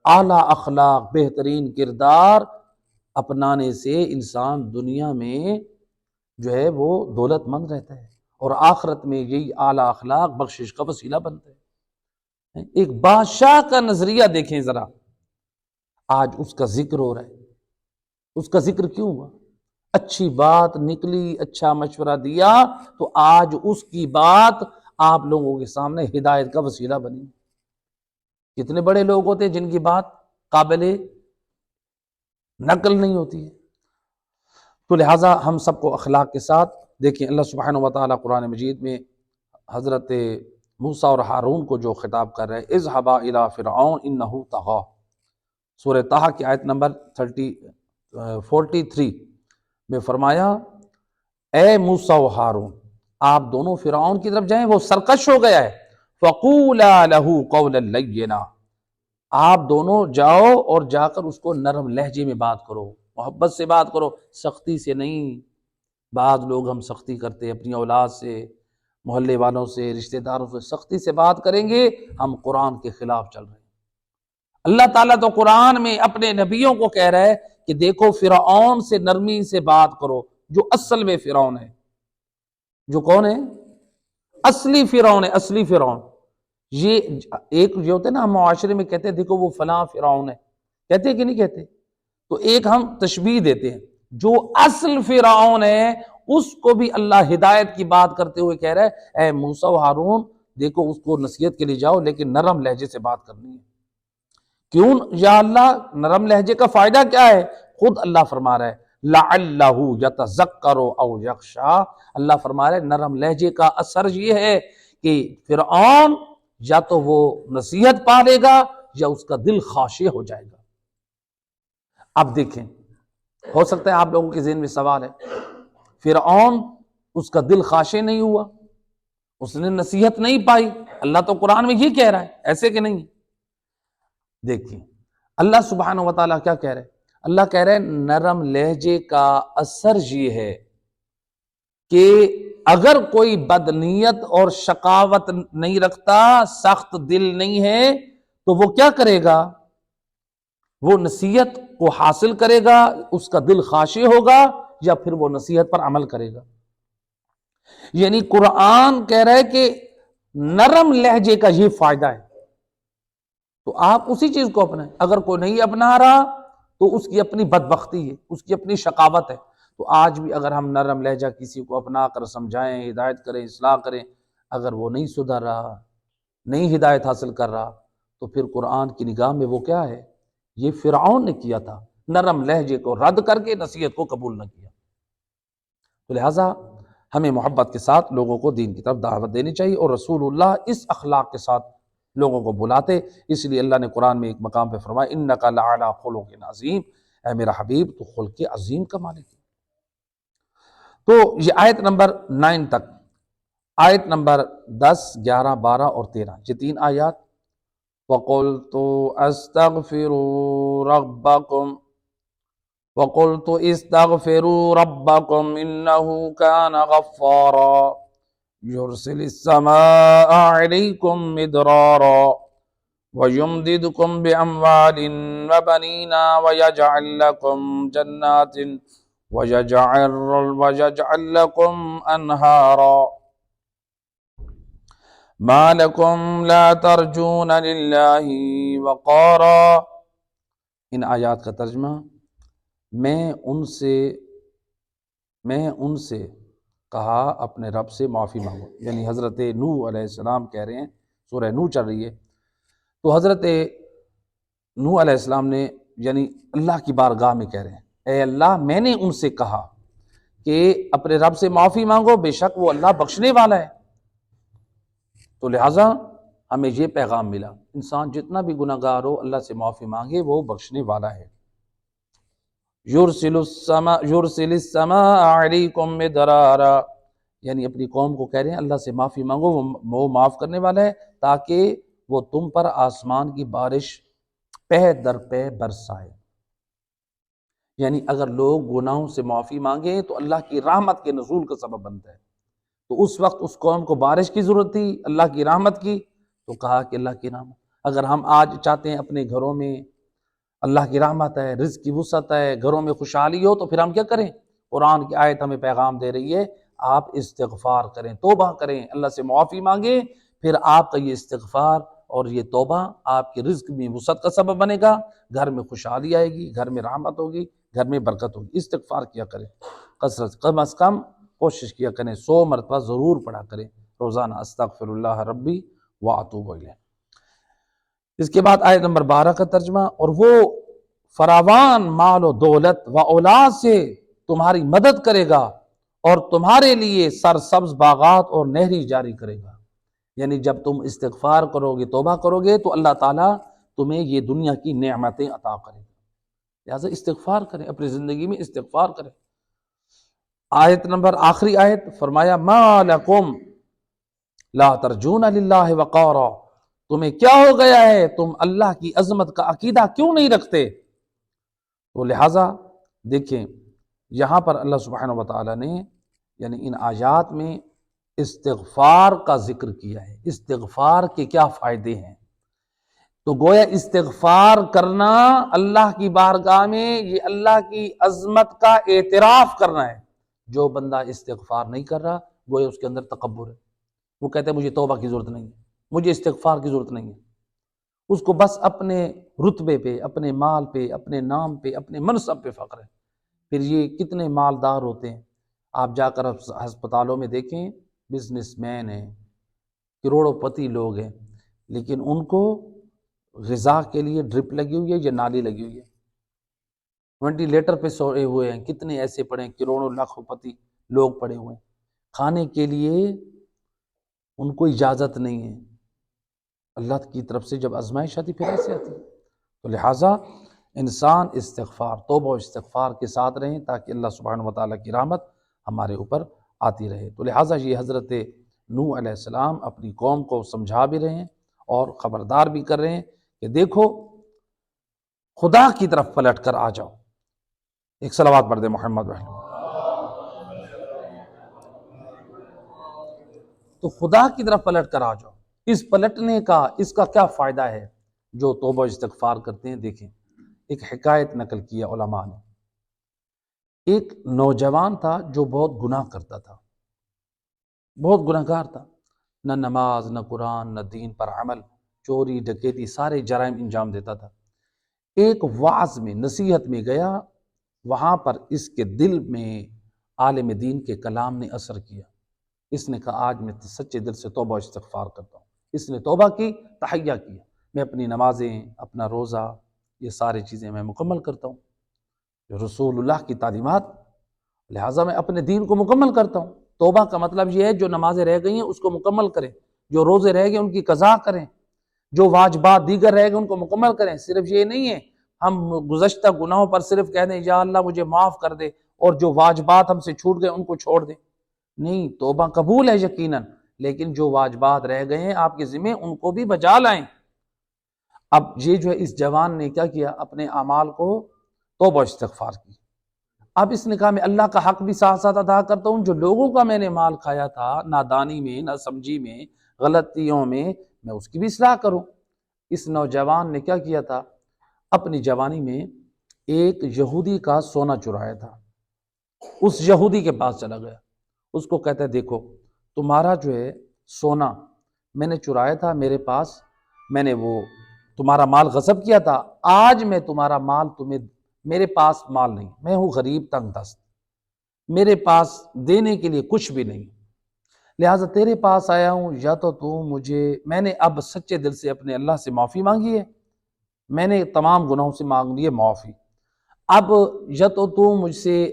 اعلیٰ اخلاق، بہترین کردار اپنانے سے انسان دنیا میں جو ہے وہ دولت مند رہتا ہے، اور آخرت میں یہی اعلیٰ اخلاق بخشش کا وسیلہ بنتے ہیں۔ ایک بادشاہ کا نظریہ دیکھیں ذرا، آج اس کا ذکر ہو رہا ہے۔ اس کا ذکر کیوں ہوا؟ اچھی بات نکلی، اچھا مشورہ دیا، تو آج اس کی بات آپ لوگوں کے سامنے ہدایت کا وسیلہ بنی۔ کتنے بڑے لوگ ہوتے ہیں جن کی بات قابل نقل نہیں ہوتی ہے۔ تو لہٰذا ہم سب کو اخلاق کے ساتھ دیکھیں، اللہ سبحانہ وتعالیٰ قرآن مجید میں حضرت موسیٰ اور ہارون کو جو خطاب کر رہے ہیں، اذهبا الی فرعون انہ طغی، سورہ طٰہٰ کی آیت نمبر 43 میں فرمایا اے موسیٰ و ہارون، آپ دونوں فرعون کی طرف جائیں، وہ سرکش ہو گیا ہے، فقولا لہ قولا لینا، آپ دونوں جاؤ اور جا کر اس کو نرم لہجے میں بات کرو، محبت سے بات کرو، سختی سے نہیں۔ بعض لوگ ہم سختی کرتے ہیں اپنی اولاد سے، محلے والوں سے، رشتہ داروں سے، سختی سے بات کریں گے ہم قرآن کے خلاف چل رہے ہیں۔ اللہ تعالیٰ تو قرآن میں اپنے نبیوں کو کہہ رہا ہے کہ دیکھو فرعون سے نرمی سے بات کرو، جو اصل میں فرعون ہے، جو کون ہے؟ اصلی فرعون ہے، اصلی فرعون۔ یہ ایک جو ہوتے ہیں نا، ہم معاشرے میں کہتے ہیں دیکھو وہ فلاں فرعون ہے، کہتے ہیں کہ نہیں کہتے؟ تو ایک ہم تشبیہ دیتے ہیں، جو اصل فرعون ہے اس کو بھی اللہ ہدایت کی بات کرتے ہوئے کہہ رہا ہے اے موسیٰ و ہارون، دیکھو اس کو نصیحت کے لیے جاؤ لیکن نرم لہجے سے بات کرنی ہے۔ کیوں یا اللہ نرم لہجے کا فائدہ کیا ہے؟ خود اللہ فرما رہا ہے لعلہ یتذکر او یخشی، اللہ فرما رہا ہے نرم لہجے کا اثر یہ ہے کہ فرعون یا تو وہ نصیحت پا لے گا یا اس کا دل خاشع ہو جائے گا۔ اب دیکھیں، ہو سکتا ہے آپ لوگوں کے ذہن میں سوال ہے، فرعون اس کا دل خاشع نہیں ہوا، اس نے نصیحت نہیں پائی، اللہ تو قرآن میں یہ کہہ رہا ہے، ایسے کہ نہیں؟ دیکھیں اللہ سبحانہ وتعالیٰ کیا کہہ رہے ہیں؟ اللہ کہہ رہے ہیں نرم لہجے کا اثر یہ ہے کہ اگر کوئی بدنیت اور شقاوت نہیں رکھتا، سخت دل نہیں ہے، تو وہ کیا کرے گا؟ وہ نصیحت کو حاصل کرے گا، اس کا دل خاشع ہوگا، یا پھر وہ نصیحت پر عمل کرے گا۔ یعنی قرآن کہہ رہا ہے کہ نرم لہجے کا یہ فائدہ ہے، تو آپ اسی چیز کو اپنائیں۔ اگر کوئی نہیں اپنا رہا تو اس کی اپنی بدبختی ہے، اس کی اپنی شقاوت ہے۔ تو آج بھی اگر ہم نرم لہجہ کسی کو اپنا کر سمجھائیں، ہدایت کریں، اصلاح کریں، اگر وہ نہیں سدھر رہا، نہیں ہدایت حاصل کر رہا، تو پھر قرآن کی نگاہ میں وہ کیا ہے؟ یہ فرعون نے کیا تھا، نرم لہجے کو رد کر کے نصیحت کو قبول نہ کیا۔ تو لہٰذا ہمیں محبت کے ساتھ لوگوں کو دین کی طرف دعوت دینی چاہیے، اور رسول اللہ اس اخلاق کے ساتھ لوگوں کو بلاتے، اس لیے اللہ نے قرآن میں ایک مقام پہ فرمایا انک لعلی خلق عظیم، اے میرا حبیب تو خلق عظیم کا مالک ہے۔ تو یہ آیت نمبر 9 تک، آیت نمبر 10، 11، 12 اور 13، یہ 3 آیات۔ وَقُلْتُ اسْتَغْفِرُوا رَبَّكُمْ إِنَّهُ كَانَ غَفَّارًا يُرْسِلِ السَّمَاءَ عَلَيْكُمْ مِدْرَارًا وَيُمْدِدْكُمْ بِأَمْوَالٍ وَبَنِينَ وَيَجْعَلْ لَكُمْ جَنَّاتٍ وَيَجْعَلْ لَكُمْ أَنْهَارًا مَا لَكُمْ لَا تَرْجُونَ لِلَّهِ وَقَارًا ان آیات کا ترجمہ، میں ان سے کہا اپنے رب سے معافی مانگو، یعنی حضرت نوح علیہ السلام کہہ رہے ہیں، سورہ نوح چل رہی ہے، تو حضرت نوح علیہ السلام نے یعنی اللہ کی بارگاہ میں کہہ رہے ہیں، اے اللہ میں نے ان سے کہا کہ اپنے رب سے معافی مانگو، بے شک وہ اللہ بخشنے والا ہے۔ تو لہٰذا ہمیں یہ پیغام ملا، انسان جتنا بھی گناہ گار ہو اللہ سے معافی مانگے، وہ بخشنے والا ہے۔ یرسل السماء علیکم مدرارا، یعنی اپنی قوم کو کہہ رہے ہیں اللہ سے معافی مانگو، وہ معاف کرنے والا ہے، تاکہ وہ تم پر آسمان کی بارش پہ در پہ برسائے۔ یعنی اگر لوگ گناہوں سے معافی مانگیں تو اللہ کی رحمت کے نزول کا سبب بنتا ہے۔ تو اس وقت اس قوم کو بارش کی ضرورت تھی، اللہ کی رحمت کی، تو کہا کہ اللہ کی رحمت۔ اگر ہم آج چاہتے ہیں اپنے گھروں میں اللہ کی رحمت ہے، رزق کی وسعت ہے، گھروں میں خوشحالی ہو، تو پھر ہم کیا کریں؟ قرآن کی آیت ہمیں پیغام دے رہی ہے، آپ استغفار کریں، توبہ کریں، اللہ سے معافی مانگیں، پھر آپ کا یہ استغفار اور یہ توبہ آپ کے رزق میں وسعت کا سبب بنے گا، گھر میں خوشحالی آئے گی، گھر میں رحمت ہوگی، گھر میں برکت ہوگی۔ استغفار کیا کریں، کم از کم کوشش کیا کریں، 100 مرتبہ ضرور پڑھا کریں روزانہ، استغفر اللہ ربی واتوب الیہ۔ اس کے بعد آیت نمبر 12 کا ترجمہ، اور وہ فراوان مال و دولت و اولاد سے تمہاری مدد کرے گا اور تمہارے لیے سرسبز باغات اور نہری جاری کرے گا۔ یعنی جب تم استغفار کرو گے، توبہ کرو گے، تو اللہ تعالیٰ تمہیں یہ دنیا کی نعمتیں عطا کرے گا۔ لہٰذا استغفار کریں، اپنی زندگی میں استغفار کریں۔ آیت نمبر آخری آیت فرمایا، ما لکم لا ترجون للہ وقارا، تمہیں کیا ہو گیا ہے، تم اللہ کی عظمت کا عقیدہ کیوں نہیں رکھتے؟ تو لہٰذا دیکھیں یہاں پر اللہ سبحانہ وتعالیٰ نے یعنی ان آیات میں استغفار کا ذکر کیا ہے، استغفار کے کیا فائدے ہیں۔ تو گویا استغفار کرنا اللہ کی بارگاہ میں یہ اللہ کی عظمت کا اعتراف کرنا ہے۔ جو بندہ استغفار نہیں کر رہا، گویا اس کے اندر تکبر ہے، وہ کہتا ہے مجھے توبہ کی ضرورت نہیں ہے، مجھے استغفار کی ضرورت نہیں ہے۔ اس کو بس اپنے رتبے پہ، اپنے مال پہ، اپنے نام پہ، اپنے منصب پہ فخر ہے۔ پھر یہ کتنے مالدار ہوتے ہیں، آپ جا کر ہسپتالوں میں دیکھیں، بزنس مین ہیں، کروڑوں پتی لوگ ہیں، لیکن ان کو غذا کے لیے ڈرپ لگی ہوئی ہے یا نالی لگی ہوئی ہے، وینٹیلیٹر پہ سوئے ہوئے ہیں، کتنے ایسے پڑے ہیں، کروڑوں لاکھوں پتی لوگ پڑے ہوئے ہیں، کھانے کے لیے ان کو اجازت نہیں ہے۔ اللہ کی طرف سے جب آزمائش آتی پھر ایسے آتی ہے۔ تو لہٰذا انسان استغفار، توبہ و استغفار کے ساتھ رہیں تاکہ اللہ سبحانہ وتعالیٰ کی رحمت ہمارے اوپر آتی رہے۔ تو لہٰذا یہ حضرت نوح علیہ السلام اپنی قوم کو سمجھا بھی رہے ہیں اور خبردار بھی کر رہے ہیں کہ دیکھو خدا کی طرف پلٹ کر آ جاؤ۔ ایک صلوات پڑھ دے محمد رحمہ۔ تو خدا کی طرف پلٹ کر آ جاؤ۔ اس پلٹنے کا، اس کا کیا فائدہ ہے جو توبہ و استغفار کرتے ہیں؟ دیکھیں ایک حکایت نقل کیا علماء نے۔ ایک نوجوان تھا جو بہت گناہ کرتا تھا، بہت گناہ گار تھا، نہ نماز، نہ قرآن، نہ دین پر عمل، چوری ڈکیتی، سارے جرائم انجام دیتا تھا۔ ایک وعظ میں، نصیحت میں گیا، وہاں پر اس کے دل میں عالم دین کے کلام نے اثر کیا۔ اس نے کہا آج میں سچے دل سے توبہ و استغفار کرتا ہوں۔ اس نے توبہ کی، تحیہ کیا، میں اپنی نمازیں، اپنا روزہ، یہ ساری چیزیں میں مکمل کرتا ہوں، رسول اللہ کی تعلیمات، لہٰذا میں اپنے دین کو مکمل کرتا ہوں۔ توبہ کا مطلب یہ ہے جو نمازیں رہ گئی ہیں اس کو مکمل کریں، جو روزے رہ گئے ان کی قضا کریں، جو واجبات دیگر رہ گئے ان کو مکمل کریں۔ صرف یہ نہیں ہے ہم گزشتہ گناہوں پر صرف کہہ دیں یا اللہ مجھے معاف کر دے، اور جو واجبات ہم سے چھوٹ گئے ان کو چھوڑ دیں، نہیں، توبہ قبول ہے یقیناً، لیکن جو واجبات رہ گئے ہیں آپ کے ذمہ ان کو بھی بجا لائیں۔ اب یہ جو ہے اس جوان نے کیا کیا، اپنے اعمال کو توبہ و استغفار کی۔ اب اس نے کہا میں اللہ کا حق بھی ساتھ ساتھ ادا کرتا ہوں، جو لوگوں کا میں نے مال کھایا تھا نادانی میں، نہ سمجھی میں، غلطیوں میں اس کی بھی اصلاح کروں۔ اس نوجوان نے کیا کیا تھا، اپنی جوانی میں ایک یہودی کا سونا چرایا تھا، اس یہودی کے پاس چلا گیا، اس کو کہتا ہے دیکھو تمہارا جو ہے سونا میں نے چرایا تھا، میرے پاس میں نے وہ تمہارا مال غصب کیا تھا، آج میں تمہارا مال تمہیں، میرے پاس مال نہیں، میں ہوں غریب تنگ دست، میرے پاس دینے کے لیے کچھ بھی نہیں، لہٰذا تیرے پاس آیا ہوں، یا تو مجھے، میں نے اب سچے دل سے اپنے اللہ سے معافی مانگی ہے، میں نے تمام گناہوں سے مانگ لی ہے معافی، اب یا تو مجھ سے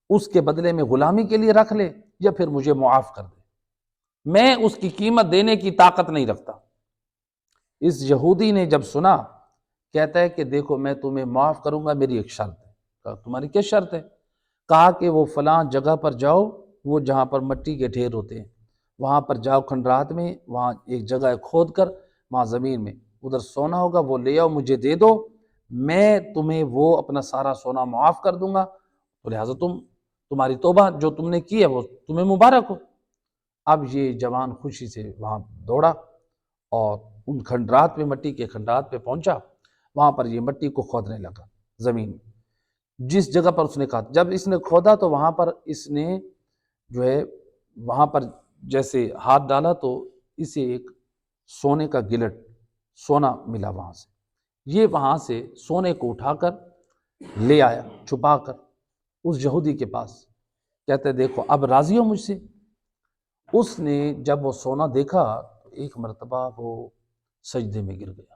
اس کے بدلے میں غلامی کے لیے رکھ لے، یا پھر مجھے معاف کر دے، میں اس کی قیمت دینے کی طاقت نہیں رکھتا۔ اس یہودی نے جب سنا، کہتا ہے کہ دیکھو میں تمہیں معاف کروں گا، میری ایک شرط ہے۔ کہا تمہاری کیا شرط ہے؟ کہا کہ وہ فلاں جگہ پر جاؤ، وہ جہاں پر مٹی کے ڈھیر ہوتے ہیں وہاں پر جاؤ کھنڈرات میں، وہاں ایک جگہ کھود کر وہاں زمین میں ادھر سونا ہوگا، وہ لے آؤ مجھے دے دو، میں تمہیں وہ اپنا سارا سونا معاف کر دوں گا، تو لہٰذا تمہاری توبہ جو تم نے کی ہے وہ تمہیں مبارک ہو۔ اب یہ جوان خوشی سے وہاں دوڑا اور ان کھنڈرات میں، مٹی کے کھنڈرات پہ پہنچا، وہاں پر یہ مٹی کو کھودنے لگا زمین میں، جس جگہ پر اس نے کہا، جب اس نے کھودا تو وہاں پر اس نے جو ہے وہاں پر جیسے ہاتھ ڈالا تو اسے ایک سونے کا گلٹ، سونا ملا وہاں سے، یہ وہاں سے سونے کو اٹھا کر لے آیا چھپا کر اس یہودی کے پاس، کہتے دیکھو اب راضی ہو مجھ سے؟ اس نے جب وہ سونا دیکھا تو ایک مرتبہ وہ سجدے میں گر گیا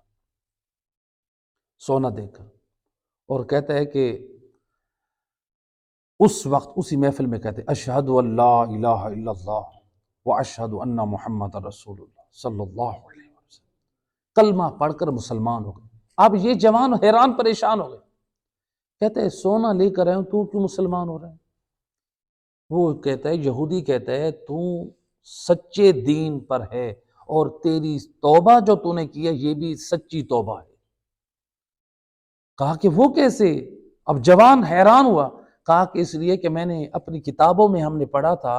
سونا دیکھ کر، اور کہتا ہے کہ اس وقت اسی محفل میں کہتے اشہد ان لا الہ الا اللہ واشہد ان محمد رسول اللہ صلی اللہ علیہ وسلم، کلمہ پڑھ کر مسلمان ہو گئے۔ اب یہ جوان حیران پریشان ہو گئے، کہتے ہیں سونا لے کر آئے ہوں، تو کیوں مسلمان ہو رہا ہے؟ وہ کہتا ہے، یہودی کہتا ہے تو سچے دین پر ہے، اور تیری توبہ جو تو نے کی ہے یہ بھی سچی توبہ ہے۔ کہا کہ وہ کیسے؟ اب جوان حیران ہوا، کہا کہ اس لیے کہ میں نے اپنی کتابوں میں ہم نے پڑھا تھا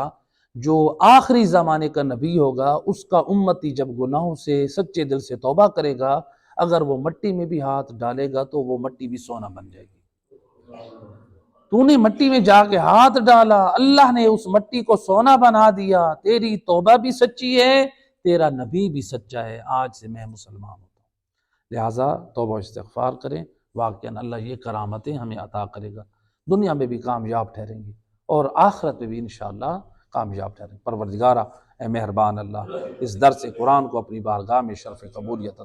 جو آخری زمانے کا نبی ہوگا اس کا امتی جب گناہوں سے سچے دل سے توبہ کرے گا، اگر وہ مٹی میں بھی ہاتھ ڈالے گا تو وہ مٹی بھی سونا بن جائے گی۔ تو نے مٹی میں جا کے ہاتھ ڈالا، اللہ نے اس مٹی کو سونا بنا دیا، تیری توبہ بھی سچی ہے، تیرا نبی بھی سچا ہے، آج سے میں مسلمان ہوتا ہوں۔ لہٰذا توبہ استغفار کریں، واقعاً اللہ یہ کرامتیں ہمیں عطا کرے گا، دنیا میں بھی کامیاب ٹھہریں گے اور آخرت میں بھی انشاءاللہ کامیاب ٹھہریں۔ پروردگارہ اے مہربان اللہ، اس درس قرآن کو اپنی بارگاہ میں شرف قبولیت عطا